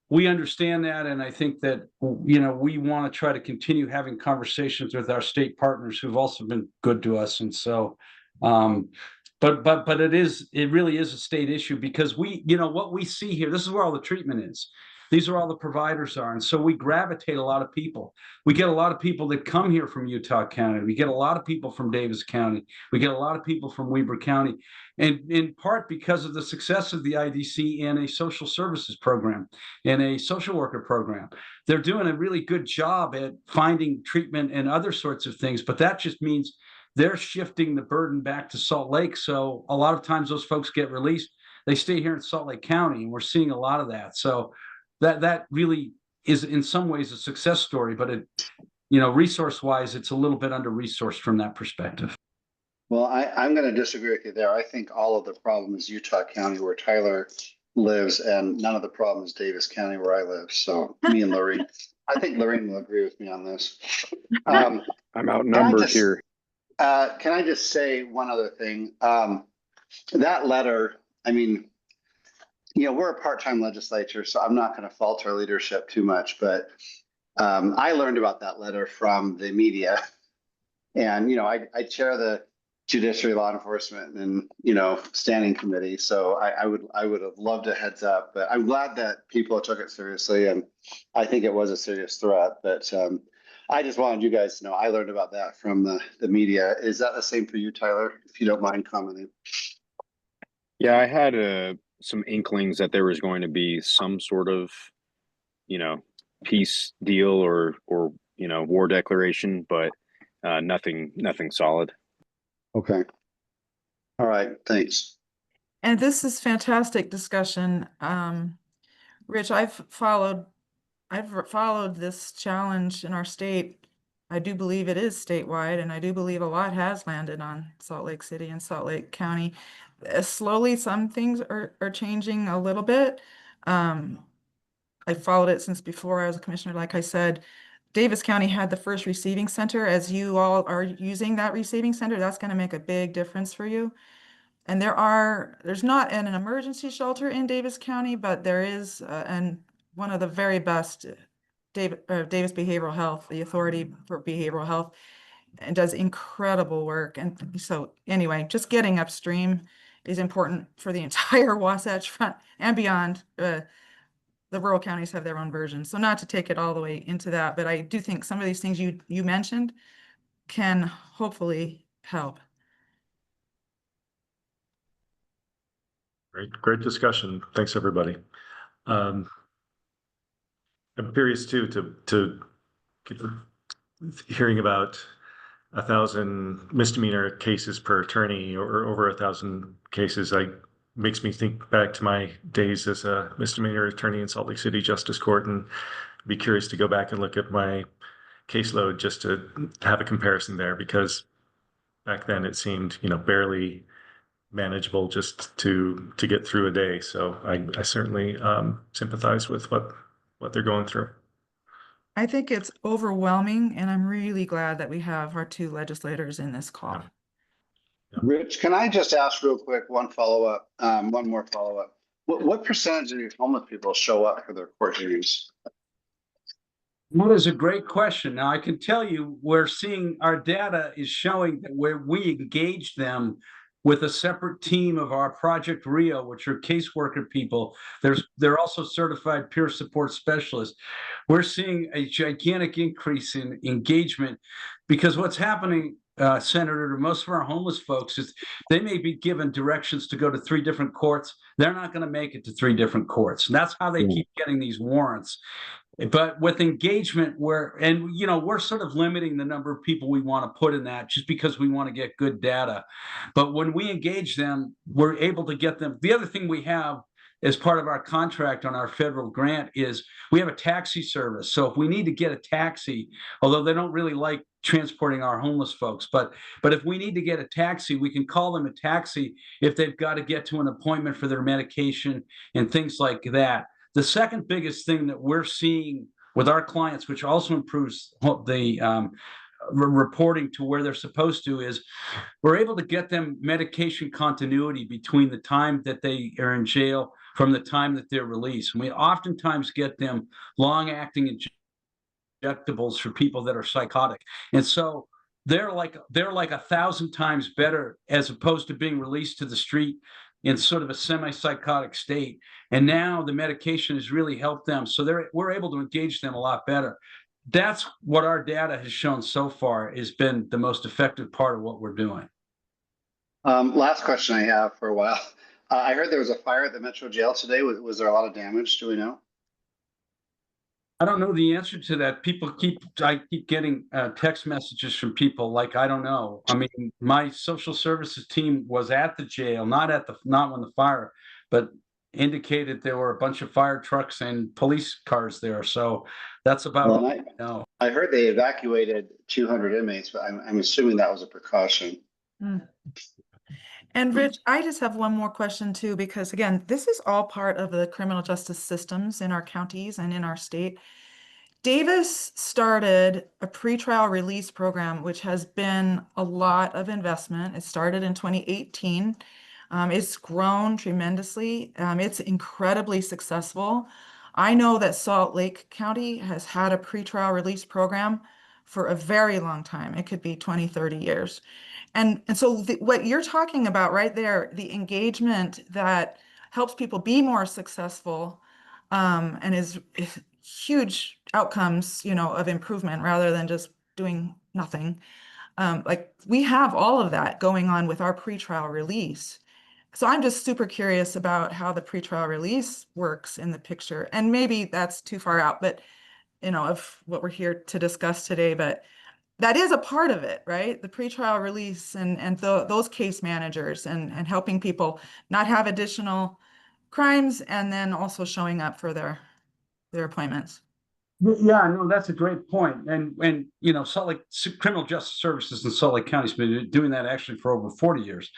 Speaker 8: we understand that, and I think that, you know, we want to try to continue having conversations with our state partners who've also been good to us. And so, but it really is a state issue, because we, you know, what we see here, this is where all the treatment is. These are all the providers are. And so we gravitate a lot of people. We get a lot of people that come here from Utah County. We get a lot of people from Davis County. We get a lot of people from Weber County, and in part because of the success of the IDC in a social services program and a social worker program. They're doing a really good job at finding treatment and other sorts of things, but that just means they're shifting the burden back to Salt Lake. So a lot of times those folks get released, they stay here in Salt Lake County, and we're seeing a lot of that. So that really is in some ways a success story, but it, you know, resource-wise, it's a little bit under-resourced from that perspective.
Speaker 9: Well, I'm going to disagree with you there. I think all of the problem is Utah County, where Tyler lives, and none of the problem is Davis County, where I live. So me and Lorraine, I think Lorraine will agree with me on this.
Speaker 10: I'm outnumbered here.
Speaker 9: Can I just say one other thing? That letter, I mean, we're a part-time legislature, so I'm not going to fault our leadership too much, but I learned about that letter from the media. And, I chair the Judiciary, Law Enforcement, and, Standing Committee. So I would have loved a heads up, but I'm glad that people took it seriously. And I think it was a serious threat, but I just wanted you guys to know I learned about that from the media. Is that the same for you, Tyler, if you don't mind commenting?
Speaker 10: Yeah, I had some inklings that there was going to be some sort of, peace deal or war declaration, but nothing solid.
Speaker 9: Okay. All right. Thanks.
Speaker 2: And this is fantastic discussion. Rich, I've followed this challenge in our state. I do believe it is statewide, and I do believe a lot has landed on Salt Lake City and Salt Lake County. Slowly, some things are changing a little bit. I followed it since before I was a commissioner. Like I said, Davis County had the first receiving center. As you all are using that receiving center, that's going to make a big difference for you. And there's not an emergency shelter in Davis County, but there is, and one of the very best, Davis Behavioral Health, the Authority for Behavioral Health, and does incredible work. And so anyway, just getting upstream is important for the entire Wasatch Front and beyond. The rural counties have their own version. So not to take it all the way into that, but I do think some of these things you mentioned can hopefully help.
Speaker 3: Great discussion. Thanks, everybody. I'm curious too to get hearing about 1,000 misdemeanor cases per attorney or over 1,000 cases. Makes me think back to my days as a misdemeanor attorney in Salt Lake City Justice Court, and be curious to go back and look at my caseload just to have a comparison there, because back then it seemed, barely manageable just to get through a day. So I certainly sympathize with what they're going through.
Speaker 2: I think it's overwhelming, and I'm really glad that we have our two legislators in this call.
Speaker 3: Yeah.
Speaker 9: Rich, can I just ask real quick one more follow-up? What percentage of these homeless people show up for their court hearings?
Speaker 8: That is a great question. Now, I can tell you, we're seeing our data is showing that where we engage them with a separate team of our Project Rio, which are caseworker people. They're also certified peer support specialists. We're seeing a gigantic increase in engagement, because what's happening, Senator, to most of our homeless folks is they may be given directions to go to 3 different courts. They're not going to make it to 3 different courts. And that's how they keep getting these warrants. But with engagement, we're sort of limiting the number of people we want to put in that, just because we want to get good data. But when we engage them, we're able to get them. The other thing we have as part of our contract on our federal grant is we have a taxi service. So if we need to get a taxi, although they don't really like transporting our homeless folks, but if we need to get a taxi, we can call them a taxi if they've got to get to an appointment for their medication and things like that. The second biggest thing that we're seeing with our clients, which also improves the reporting to where they're supposed to, is we're able to get them medication continuity between the time that they are in jail from the time that they're released. And we oftentimes get them long-acting injectables for people that are psychotic. And so they're like 1,000 times better, as opposed to being released to the street in sort of a semi-psychotic state. And now the medication has really helped them. So we're able to engage them a lot better. That's what our data has shown so far has been the most effective part of what we're doing.
Speaker 9: Last question I have for a while. I heard there was a fire at the Metro Jail today. Was there a lot of damage? Do we know?
Speaker 8: I don't know the answer to that. I keep getting text messages from people like, I don't know. I mean, my social services team was at the jail, not when the fire, but indicated there were a bunch of fire trucks and police cars there. So that's about all I know.
Speaker 9: I heard they evacuated 200 inmates, but I'm assuming that was a precaution.
Speaker 2: And Rich, I just have one more question too, because again, this is all part of the criminal justice systems in our counties and in our state. Davis started a pretrial release program, which has been a lot of investment. It started in 2018. It's grown tremendously. It's incredibly successful. I know that Salt Lake County has had a pretrial release program for a very long time. It could be 20, 30 years. And so what you're talking about right there, the engagement that helps people be more successful, and is huge outcomes, of improvement rather than just doing nothing. Like we have all of that going on with our pretrial release. So I'm just super curious about how the pretrial release works in the picture. And maybe that's too far out, but of what we're here to discuss today, but that is a part of it, right? The pretrial release and those case managers and helping people not have additional crimes and then also showing up for their appointments.
Speaker 8: Yeah, no, that's a great point. And Salt Lake Criminal Justice Services in Salt Lake County has been doing that actually for over 40 years,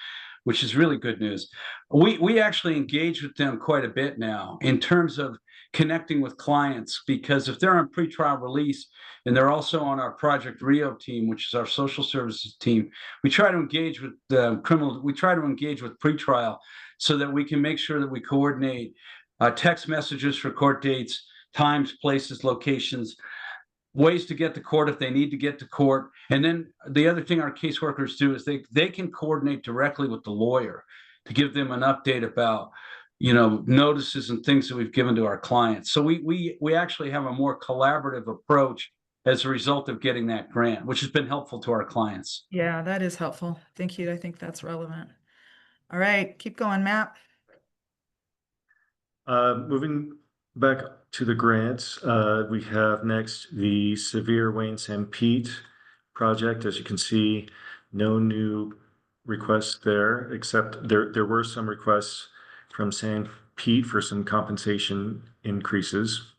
Speaker 8: which is really good news. We actually engage with them quite a bit now in terms of connecting with clients, because if they're on pretrial release and they're also on our Project Rio team, which is our social services team, we try to engage with we try to engage with pretrial so that we can make sure that we coordinate text messages for court dates, times, places, locations, ways to get to court if they need to get to court. And then the other thing our caseworkers do is they can coordinate directly with the lawyer to give them an update about notices and things that we've given to our clients. So we actually have a more collaborative approach as a result of getting that grant, which has been helpful to our clients.
Speaker 2: Yeah, that is helpful. Thank you. I think that's relevant. All right, keep going, Matt.
Speaker 3: Moving back to the grants, we have next the Severe Wayne St. Pete project. As you can see, no new requests there, except there were some requests from St. Pete for some compensation increases.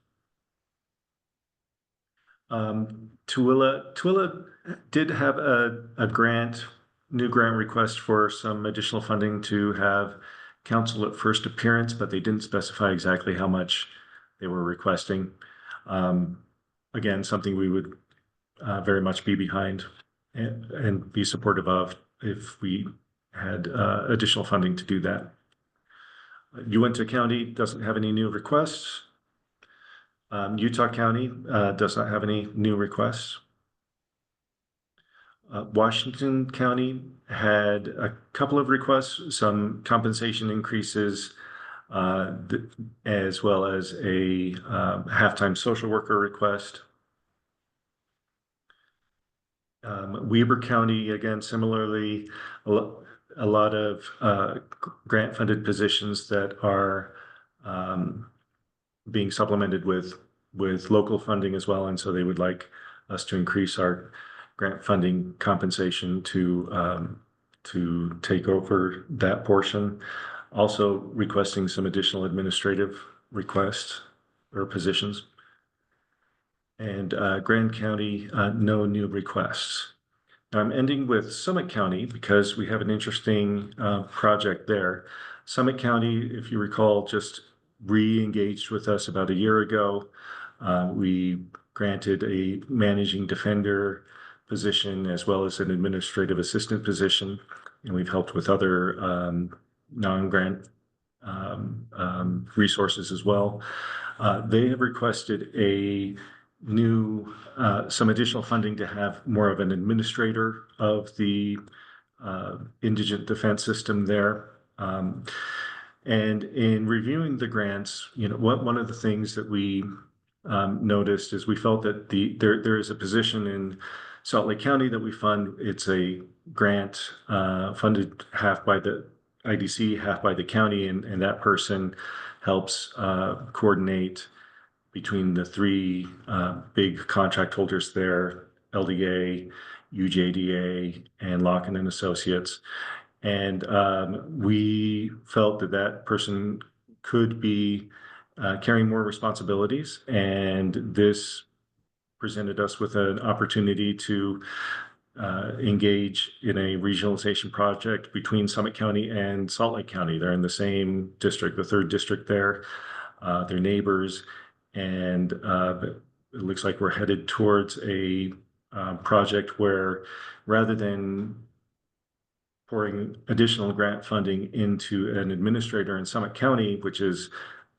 Speaker 3: Tooele did have a new grant request for some additional funding to have counsel at first appearance, but they didn't specify exactly how much they were requesting. Again, something we would very much be behind and be supportive of if we had additional funding to do that. Uinta County doesn't have any new requests. Utah County does not have any new requests. Washington County had a couple of requests, some compensation increases, as well as a half-time social worker request. Weber County, again, similarly, a lot of grant-funded positions that are being supplemented with local funding as well, and so they would like us to increase our grant funding compensation to take over that portion. Also requesting some additional administrative requests or positions. And Grand County, no new requests. Now I'm ending with Summit County because we have an interesting project there. Summit County, if you recall, just re-engaged with us about a year ago. We granted a managing defender position as well as an administrative assistant position, and we've helped with other non-grant resources as well. They have requested some additional funding to have more of an administrator of the indigent defense system there. And in reviewing the grants, one of the things that we noticed is we felt that there is a position in Salt Lake County that we fund. It's a grant funded half by the IDC, half by the county, and that person helps coordinate between the three big contract holders there, LDA, UJDA, and Locken and Associates. And we felt that person could be carrying more responsibilities, and this presented us with an opportunity to engage in a regionalization project between Summit County and Salt Lake County. They're in the same district, the third district there. They're neighbors, and it looks like we're headed towards a project where rather than pouring additional grant funding into an administrator in Summit County, which is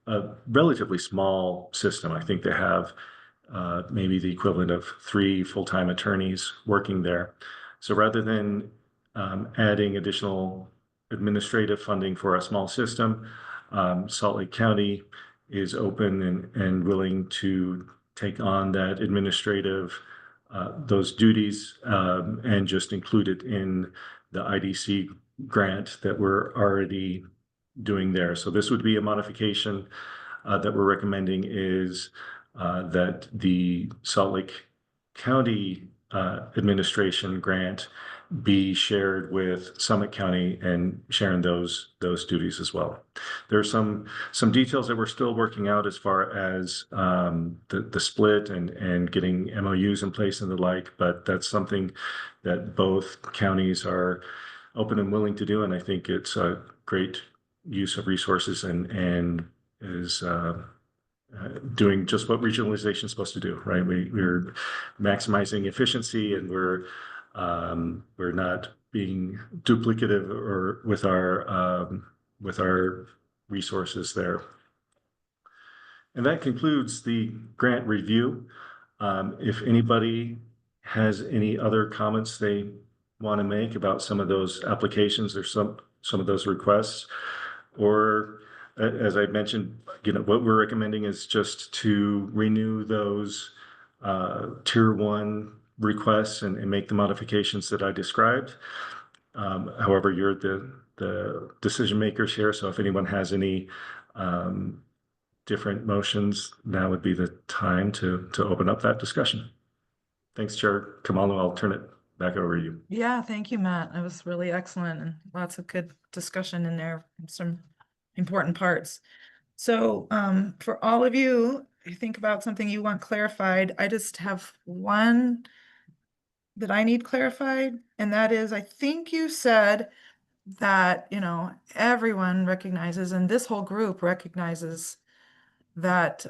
Speaker 3: a relatively small system. I think they have maybe the equivalent of 3 full-time attorneys working there. So rather than adding additional administrative funding for a small system, Salt Lake County is open and willing to take on that administrative, those duties, and just include it in the IDC grant that we're already doing there. So this would be a modification that we're recommending is that the Salt Lake County administration grant be shared with Summit County and sharing those duties as well. There's some details that we're still working out as far as the split and getting MOUs in place and the like, but that's something that both counties are open and willing to do, and I think it's a great use of resources and is doing just what regionalization is supposed to do, right? We're maximizing efficiency, and we're not being duplicative or with our resources there. And that concludes the grant review. If anybody has any other comments they want to make about some of those applications or some of those requests, or as I mentioned, what we're recommending is just to renew those tier 1 requests and make the modifications that I described. However, you're the decision makers here, so if anyone has any different motions, now would be the time to open up that discussion. Thanks, Chair Kamalo. I'll turn it back over to you.
Speaker 2: Yeah, thank you, Matt. That was really excellent and lots of good discussion in there, some important parts. So for all of you, if you think about something you want clarified, I just have one that I need clarified, and that is, I think you said that, everyone recognizes, and this whole group recognizes that,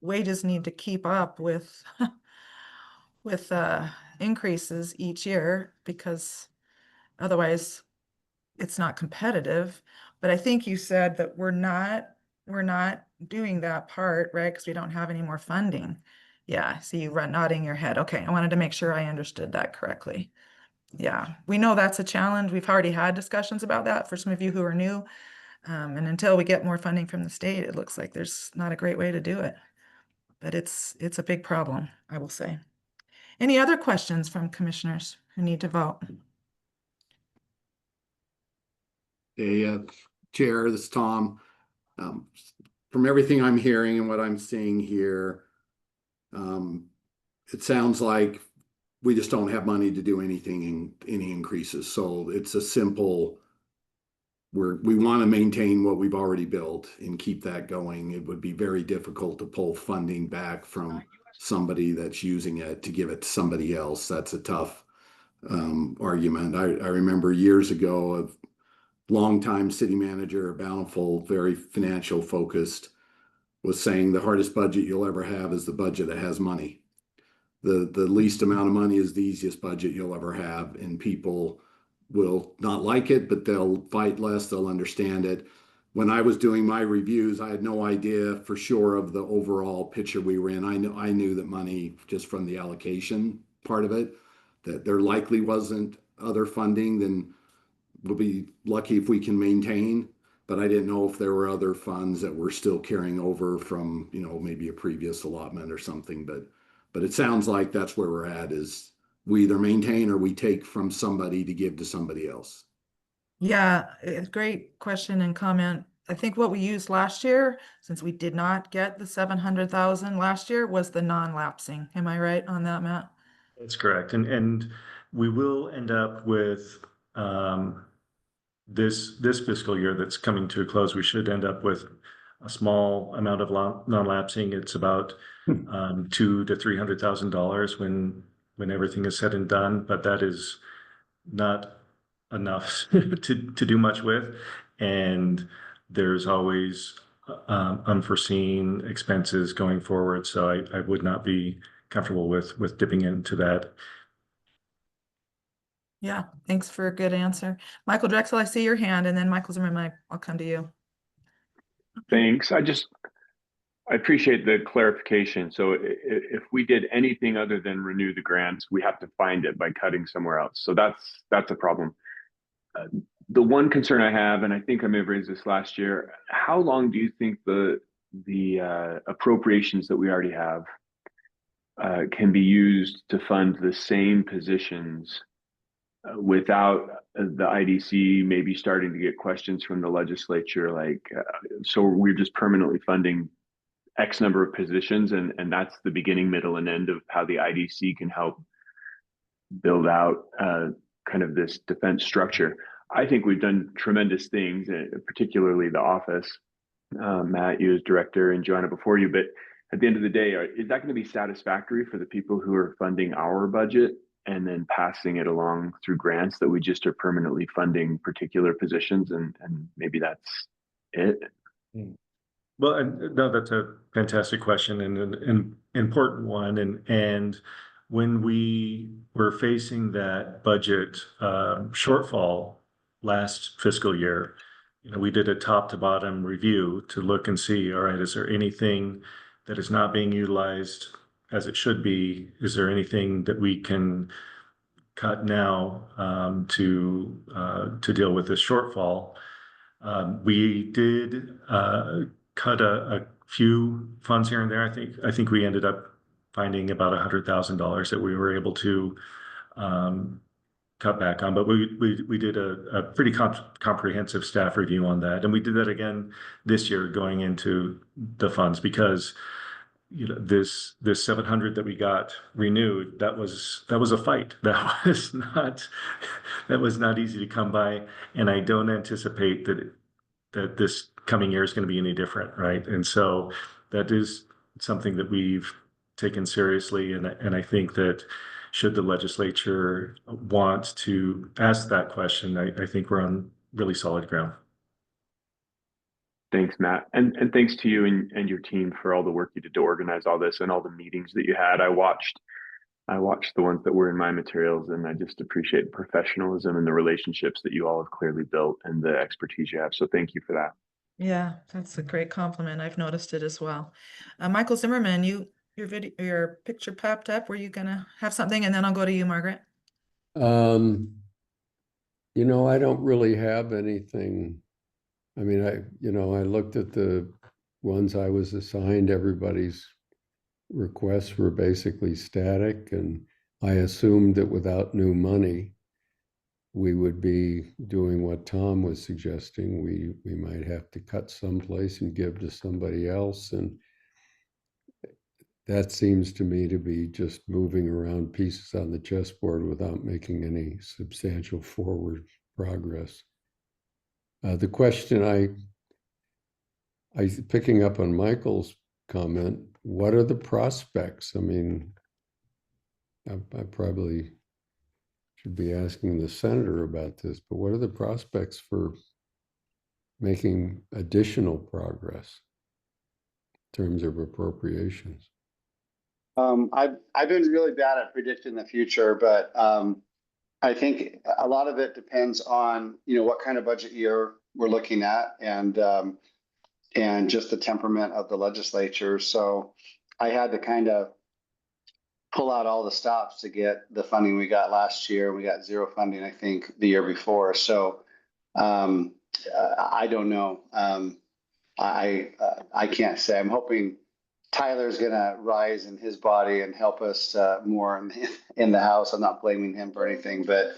Speaker 2: wages need to keep up with with increases each year, because otherwise it's not competitive. But I think you said that we're not doing that part, right? Because we don't have any more funding. Yeah, I see you nodding your head. Okay, I wanted to make sure I understood that correctly. Yeah, we know that's a challenge. We've already had discussions about that for some of you who are new. And until we get more funding from the state, it looks like there's not a great way to do it. But it's a big problem, I will say. Any other questions from commissioners who need to vote?
Speaker 11: Hey, Chair, this is Tom. From everything I'm hearing and what I'm seeing here, it sounds like we just don't have money to do anything, any increases. So it's a simple, we want to maintain what we've already built and keep that going. It would be very difficult to pull funding back from somebody that's using it to give it to somebody else. That's a tough argument. I remember years ago, a longtime city manager, Bountiful, very financial focused, was saying the hardest budget you'll ever have is the budget that has money. The least amount of money is the easiest budget you'll ever have, and people will not like it, but they'll fight less, they'll understand it. When I was doing my reviews, I had no idea for sure of the overall picture we were in. I knew that money, just from the allocation part of it, that there likely wasn't other funding than we'll be lucky if we can maintain, but I didn't know if there were other funds that were still carrying over from, maybe a previous allotment or something, but it sounds like that's where we're at, is we either maintain or we take from somebody to give to somebody else.
Speaker 2: Yeah, great question and comment. I think what we used last year, since we did not get the 700,000 last year, was the non-lapsing. Am I right on that, Matt?
Speaker 3: That's correct. And we will end up with this fiscal year that's coming to a close. We should end up with a small amount of non-lapsing. It's about $200,000 to $300,000 when everything is said and done, but that is not enough to do much with. And there's always unforeseen expenses going forward. So I would not be comfortable with dipping into that.
Speaker 2: Yeah, thanks for a good answer. Michael Drexel, I see your hand, and then Michael Zimmerman, I'll come to you.
Speaker 4: Thanks. I appreciate the clarification. So if we did anything other than renew the grants, we have to find it by cutting somewhere else. So that's a problem. The one concern I have, and I think I may have raised this last year, how long do you think the appropriations that we already have can be used to fund the same positions without the IDC maybe starting to get questions from the legislature, like, so we're just permanently funding X number of positions, and that's the beginning, middle, and end of how the IDC can help build out kind of this defense structure. I think we've done tremendous things, particularly the office, Matt, you as director, and Joanna before you, but at the end of the day, is that going to be satisfactory for the people who are funding our budget and then passing it along through grants that we just are permanently funding particular positions, and maybe that's it?
Speaker 3: Well, and no, that's a fantastic question and an important one. And when we were facing that budget shortfall last fiscal year, we did a top to bottom review to look and see, all right, is there anything that is not being utilized as it should be? Is there anything that we can cut now to deal with this shortfall? We did cut a few funds here and there. I think we ended up finding about $100,000 that we were able to cut back on, but we did a pretty comprehensive staff review on that, and we did that again this year going into the funds, because this 700 that we got renewed, that was a fight. That was not easy to come by, and I don't anticipate that this coming year is going to be any different, right? And so that is something that we've taken seriously, and I think that should the legislature want to ask that question, I think we're on really solid ground.
Speaker 4: Thanks, Matt. And thanks to you and your team for all the work you did to organize all this and all the meetings that you had. I watched the ones that were in my materials, and I just appreciate the professionalism and the relationships that you all have clearly built and the expertise you have. So thank you for that.
Speaker 2: Yeah, that's a great compliment. I've noticed it as well. Michael Zimmerman, your picture popped up. Were you gonna have something? And then I'll go to you, Margaret.
Speaker 12: I don't really have anything. I mean, I looked at the ones I was assigned. Everybody's requests were basically static, and I assumed that without new money, we would be doing what Tom was suggesting. We might have to cut someplace and give to somebody else, and that seems to me to be just moving around pieces on the chessboard without making any substantial forward progress. The question I picking up on Michael's comment, what are the prospects? I mean, I probably should be asking the senator about this, but what are the prospects for making additional progress in terms of appropriations?
Speaker 9: I've been really bad at predicting the future, but I think a lot of it depends on what kind of budget year we're looking at, and just the temperament of the legislature. So I had to kind of pull out all the stops to get the funding we got last year. We got zero funding, I think, the year before. So I don't know. I can't say. I'm hoping Tyler's gonna rise in his body and help us more in the House. I'm not blaming him for anything, but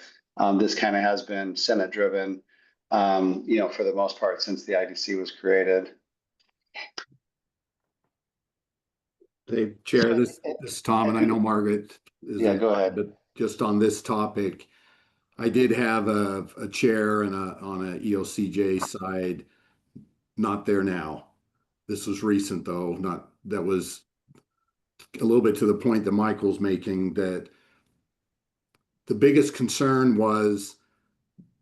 Speaker 9: this kind of has been Senate driven, for the most part since the IDC was created.
Speaker 11: Hey, Chair, this is Tom, and I know Margaret is.
Speaker 9: Yeah, go ahead.
Speaker 11: But just on this topic, I did have a chair and on a EOCJ side, not there now. This was recent though, that was a little bit to the point that Michael's making, that the biggest concern was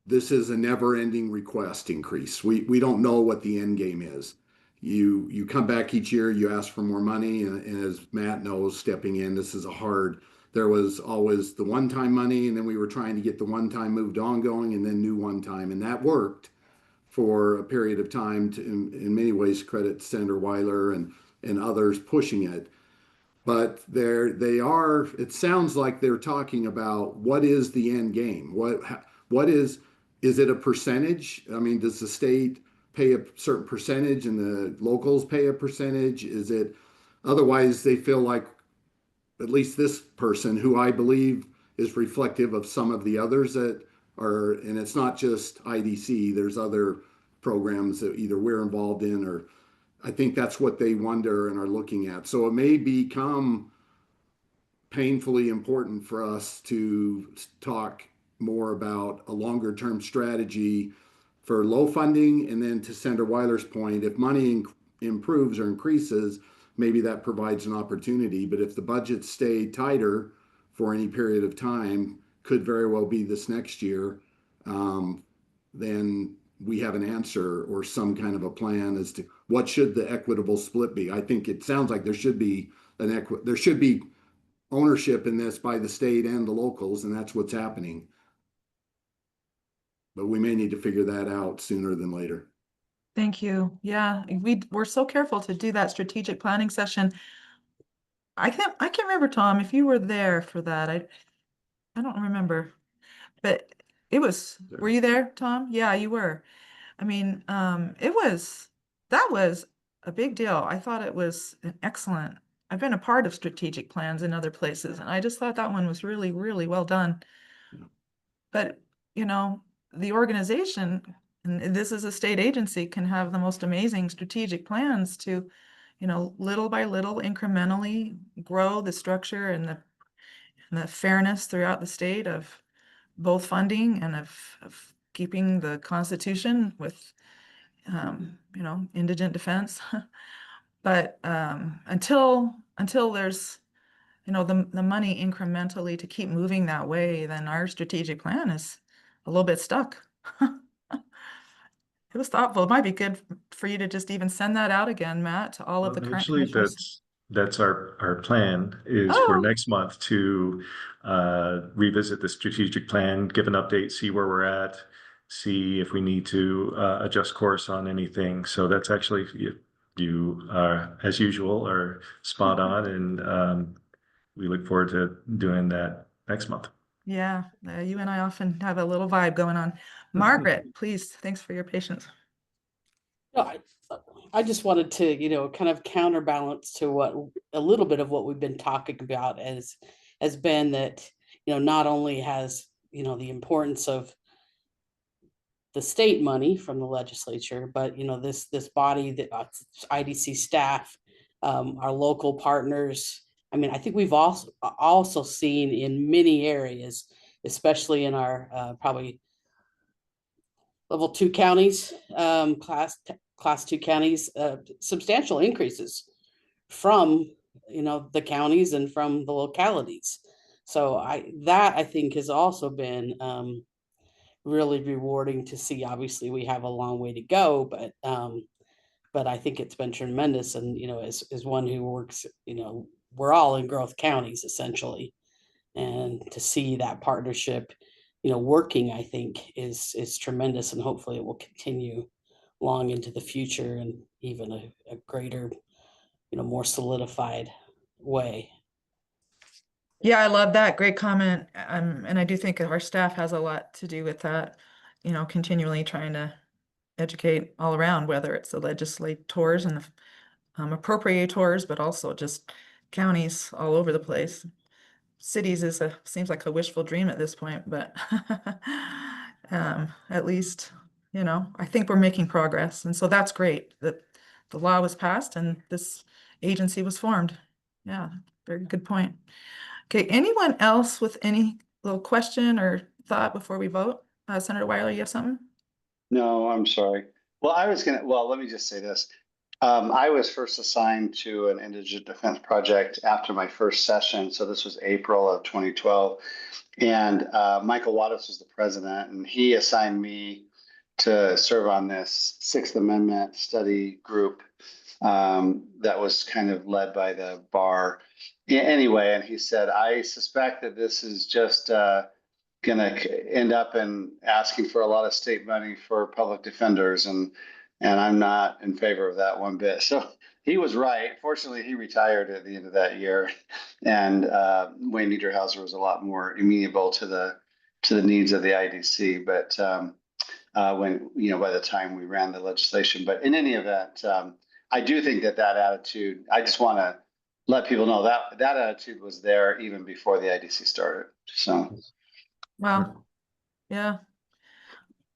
Speaker 11: this is a never-ending request increase. We don't know what the end game is. You come back each year, you ask for more money, and as Matt knows, stepping in, this is a hard there was always the one-time money, and then we were trying to get the one-time moved ongoing and then new one-time, and that worked for a period of time to, in many ways, credit Senator Weiler and others pushing it. But they are, it sounds like they're talking about what is the end game? What is it a percentage? I mean, does the state pay a certain percentage and the locals pay a percentage? Is it, otherwise they feel like, at least this person, who I believe is reflective of some of the others that are, and it's not just IDC, there's other programs that either we're involved in, or I think that's what they wonder and are looking at. So it may become painfully important for us to talk more about a longer term strategy for low funding. And then to Senator Weiler's point, if money improves or increases, maybe that provides an opportunity. But if the budgets stay tighter for any period of time, could very well be this next year, then we have an answer or some kind of a plan as to what should the equitable split be. I think it sounds like there should be there should be ownership in this by the state and the locals, and that's what's happening. But we may need to figure that out sooner than later.
Speaker 2: Thank you. Yeah, we're so careful to do that strategic planning session. I can't remember, Tom, if you were there for that. I don't remember, but it was, were you there, Tom? Yeah, you were. I mean, that was a big deal. I thought it was an excellent, I've been a part of strategic plans in other places, and I just thought that one was really, really well done. But, you know, the organization, and this is a state agency, can have the most amazing strategic plans to, you know, little by little, incrementally grow the structure and the fairness throughout the state of both funding and of keeping the Constitution with, you know, indigent defense. But until there's, you know, the money incrementally to keep moving that way, then our strategic plan is a little bit stuck. It was thoughtful. It might be good for you to just even send that out again, Matt, to all of the current
Speaker 3: Actually,
Speaker 2: commissioners.
Speaker 3: that's our plan is for next month to revisit the strategic plan, give an update, see where we're at, see if we need to adjust course on anything. So that's actually, you are, as usual, are spot on, and we look forward to doing that next month.
Speaker 2: Yeah, you and I often have a little vibe going on. Margaret, please, thanks for your patience.
Speaker 7: No, I just wanted to, you know, kind of counterbalance to what a little bit of what we've been talking about has been that, you know, not only has, you know, the importance of the state money from the legislature, but, you know, this body, that IDC staff, our local partners. I mean, I think we've also seen in many areas, especially in our probably level 2 counties, class 2 counties, substantial increases from, you know, the counties and from the localities. So I think has also been really rewarding to see. Obviously, we have a long way to go, but I think it's been tremendous. And, you know, as one who works, you know, we're all in growth counties essentially, and to see that partnership, you know, working, I think is tremendous, and hopefully it will continue long into the future and even a greater, you know, more solidified way.
Speaker 2: Yeah, I love that. Great comment. And I do think our staff has a lot to do with that, you know, continually trying to educate all around, whether it's the legislators and the appropriators, but also just counties all over the place. Cities seems like a wishful dream at this point, but at least, you know, I think we're making progress. And so that's great that the law was passed and this agency was formed. Yeah, very good point. Okay, anyone else with any little question or thought before we vote? Senator Weiler, you have something?
Speaker 9: No, I'm sorry. Well, let me just say this. I was first assigned to an indigent defense project after my first session. So this was April of 2012. And Michael Wattis was the president, and he assigned me to serve on this Sixth Amendment study group that was kind of led by the bar. Anyway, and he said, I suspect that this is just going to end up in asking for a lot of state money for public defenders, and I'm not in favor of that one bit. So he was right. Fortunately, he retired at the end of that year, and Wayne Niederhauser was a lot more amenable to the needs of the IDC. But when by the time we ran the legislation, but in any event, I do think that attitude. I just want to let people know that attitude was there even before the IDC started. So.
Speaker 2: Wow. Yeah.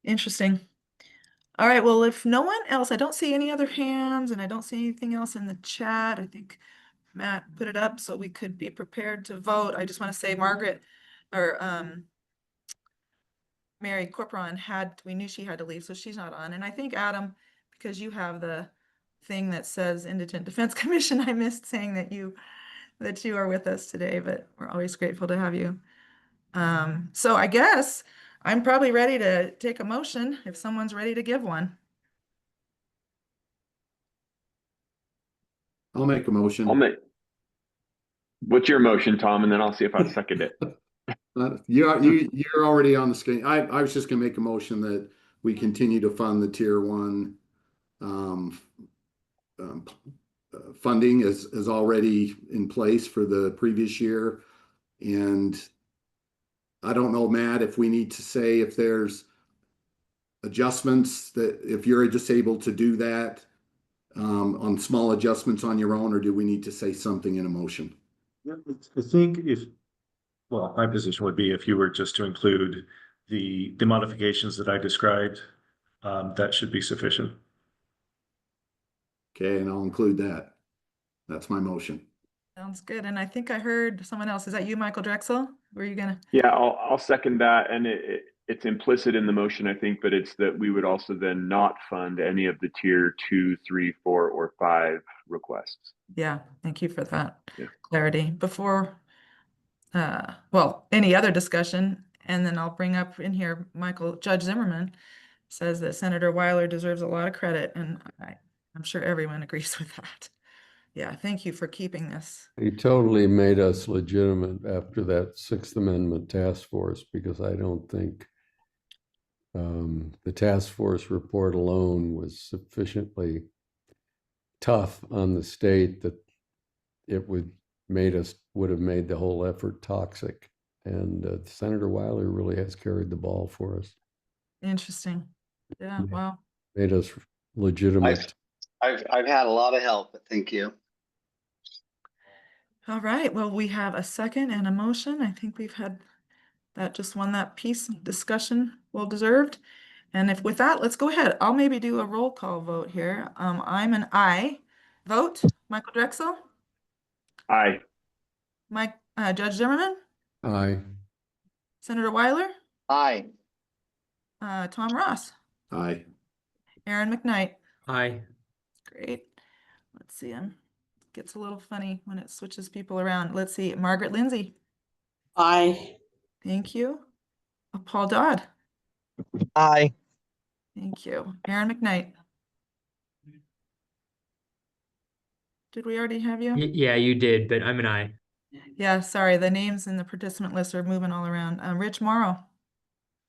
Speaker 2: Interesting. All right. Well, if no one else, I don't see any other hands and I don't see anything else in the chat. I think Matt put it up so we could be prepared to vote. I just want to say Margaret or Mary Corporon we knew she had to leave, so she's not on. And I think Adam, because you have the thing that says Indigent Defense Commission, I missed saying that you are with us today, but we're always grateful to have you. So I guess I'm probably ready to take a motion if someone's ready to give one.
Speaker 11: I'll make a motion.
Speaker 4: What's your motion, Tom? And then I'll see if I second it.
Speaker 11: You're already on the screen. I was just gonna make a motion that we continue to fund the tier 1 funding is already in place for the previous year. And I don't know, Matt, if we need to say if there's adjustments that if you're just able to do that on small adjustments on your own, or do we need to say something in a motion?
Speaker 3: Yeah, I think my position would be if you were just to include the modifications that I described, that should be sufficient.
Speaker 11: Okay, and I'll include that. That's my motion.
Speaker 2: Sounds good. And I think I heard someone else. Is that you, Michael Drexel? Were you gonna?
Speaker 4: Yeah, I'll second that. And it's implicit in the motion, I think, but it's that we would also then not fund any of the tier 2, 3, 4, or 5 requests.
Speaker 2: Yeah, thank you for that clarity. Before, any other discussion, and then I'll bring up in here, Judge Zimmerman says that Senator Weiler deserves a lot of credit, and I'm sure everyone agrees with that. Yeah, thank you for keeping this.
Speaker 12: He totally made us legitimate after that 6th Amendment task force, because I don't think the task force report alone was sufficiently tough on the state that it would have made the whole effort toxic. And Senator Weiler really has carried the ball for us.
Speaker 2: Interesting. Yeah, wow.
Speaker 12: Made us legitimate.
Speaker 9: I've had a lot of help, but thank you.
Speaker 2: All right, well, we have a second and a motion. I think we've had that just won that piece of discussion, well deserved. And with that, let's go ahead. I'll maybe do a roll call vote here. I'm an aye vote. Michael Drexel?
Speaker 4: Aye.
Speaker 2: Judge Zimmerman?
Speaker 12: Aye.
Speaker 2: Senator Weiler?
Speaker 9: Aye.
Speaker 2: Tom Ross?
Speaker 11: Aye.
Speaker 2: Aaron McKnight?
Speaker 6: Aye.
Speaker 2: Great. Let's see. Gets a little funny when it switches people around. Let's see. Margaret Lindsay?
Speaker 7: Aye.
Speaker 2: Thank you. Paul Dodd?
Speaker 13: Aye.
Speaker 2: Thank you. Aaron McKnight? Did we already have you?
Speaker 13: Yeah, you did, but I'm an aye.
Speaker 2: Yeah, sorry. The names in the participant list are moving all around. Rich Morrow?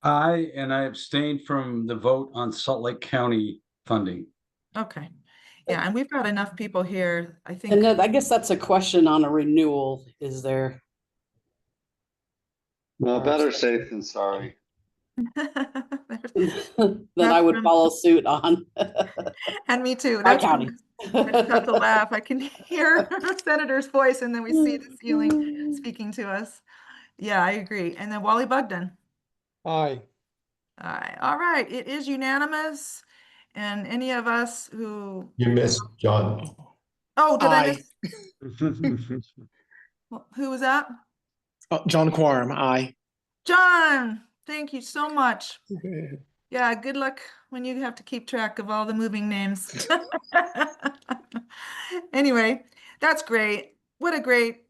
Speaker 8: Aye, and I abstained from the vote on Salt Lake County funding.
Speaker 2: Okay. Yeah, and we've got enough people here, I think.
Speaker 7: And I guess that's a question on a renewal, is there?
Speaker 9: Well, better safe than sorry.
Speaker 7: Then I would follow suit on.
Speaker 2: And me too.
Speaker 7: My county.
Speaker 2: I just have to laugh. I can hear Senator's voice and then we see the ceiling speaking to us. Yeah, I agree. And then Wally Bugden?
Speaker 6: Aye.
Speaker 2: Aye. All right, it is unanimous. And any of us who...
Speaker 6: You missed John.
Speaker 2: Oh, did I
Speaker 13: Aye.
Speaker 2: miss? Who was that?
Speaker 13: Oh, John Quorum, aye.
Speaker 2: John, thank you so much. Yeah, good luck when you have to keep track of all the moving names. Anyway, that's great. What a great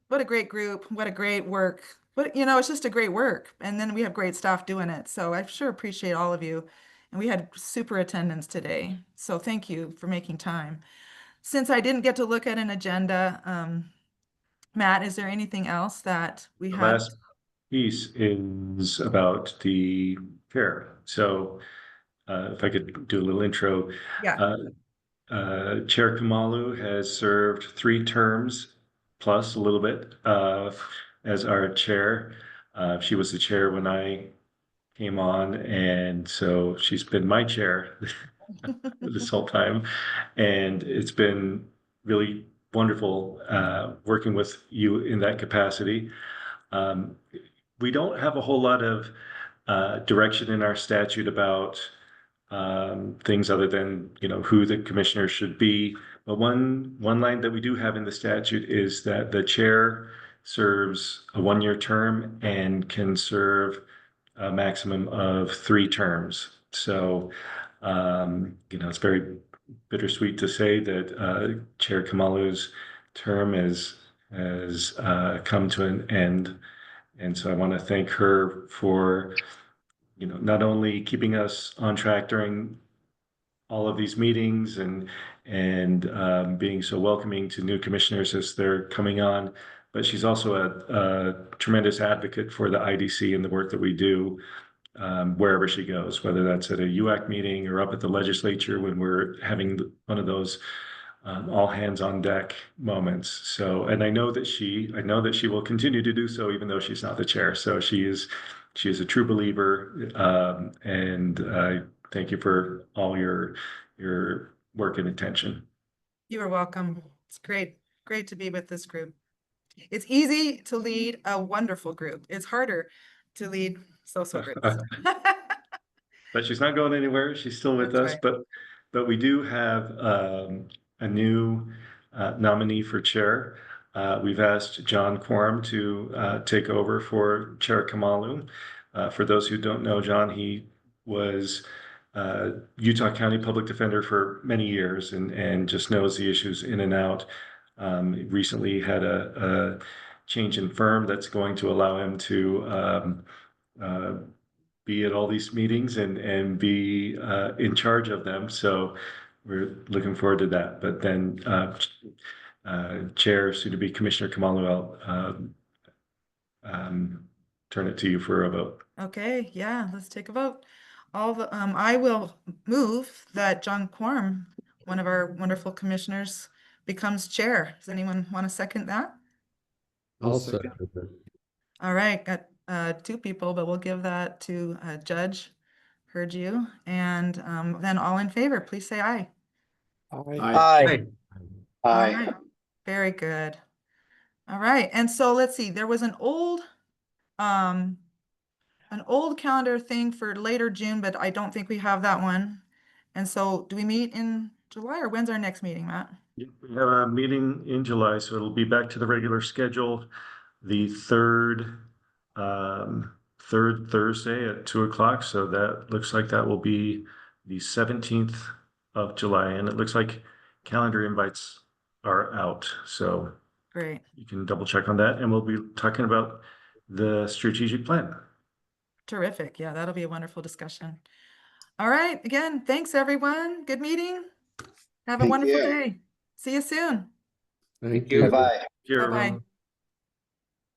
Speaker 2: group. What a great work. It's just a great work. And then we have great staff doing it. So I sure appreciate all of you. And we had super attendance today. So thank you for making time. since I didn't get to look at an agenda, Matt, is there anything else that we
Speaker 3: The
Speaker 2: had?
Speaker 3: last piece is about the chair. So if I could do a little intro.
Speaker 2: Yeah.
Speaker 3: Chair Kamalu has served 3 terms plus a little bit as our chair. She was the chair when I came on, and so she's been my chair this whole time. And it's been really wonderful working with you in that capacity. We don't have a whole lot of direction in our statute about things other than, you know, who the commissioner should be. But one line that we do have in the statute is that the chair serves a 1-year term and can serve a maximum of 3 terms. So, you know, it's very bittersweet to say that Chair Kamalu's term has come to an end. And so I want to thank her for, you know, not only keeping us on track during all of these meetings and being so welcoming to new commissioners as they're coming on, but she's also a tremendous advocate for the IDC and the work that we do wherever she goes, whether that's at a UAC meeting or up at the legislature when we're having one of those all hands on deck moments. So, and I know that she will continue to do so, even though she's not the chair. So she is a true believer, and I thank you for all your work and attention.
Speaker 2: You are welcome. It's great to be with this group. It's easy to lead a wonderful group. It's harder to lead so-so groups.
Speaker 3: But she's not going anywhere. She's still with
Speaker 2: That's
Speaker 3: us.
Speaker 2: right.
Speaker 3: But we do have a new nominee for chair. We've asked John Quorum to take over for Chair Kamalu. For those who don't know John, he was Utah County Public Defender for many years and just knows the issues in and out. Recently had a change in firm that's going to allow him to be at all these meetings and be in charge of them. So we're looking forward to that. But then Chair, soon to be Commissioner Kamalu, I'll turn it to you for a vote.
Speaker 2: Okay, yeah, let's take a vote. I will move that John Quorum, one of our wonderful commissioners, becomes chair. Does anyone want to second that?
Speaker 12: I'll second it.
Speaker 2: All right, got 2 people, but we'll give that to Judge. Heard you. And then all in favor, please say aye.
Speaker 11: Aye.
Speaker 2: All right, very good. All right, and so let's see, there was an old calendar thing for later June, but I don't think we have that one. And so do we meet in July, or when's our next meeting, Matt?
Speaker 3: We have a meeting in July, so it'll be back to the regular schedule, the third Thursday at 2:00. So that looks like that will be the 17th of July, and it looks like calendar invites are out. So
Speaker 2: Great.
Speaker 3: you can double check on that, and we'll be talking about the strategic plan.
Speaker 2: Terrific. Yeah, that'll be a wonderful discussion. All right. Again, thanks everyone. Good meeting. Have a
Speaker 9: Thank
Speaker 2: wonderful
Speaker 9: you.
Speaker 2: day. See you soon.
Speaker 12: Thank you.
Speaker 9: Bye.
Speaker 3: Here,
Speaker 2: Bye-bye.
Speaker 3: everyone.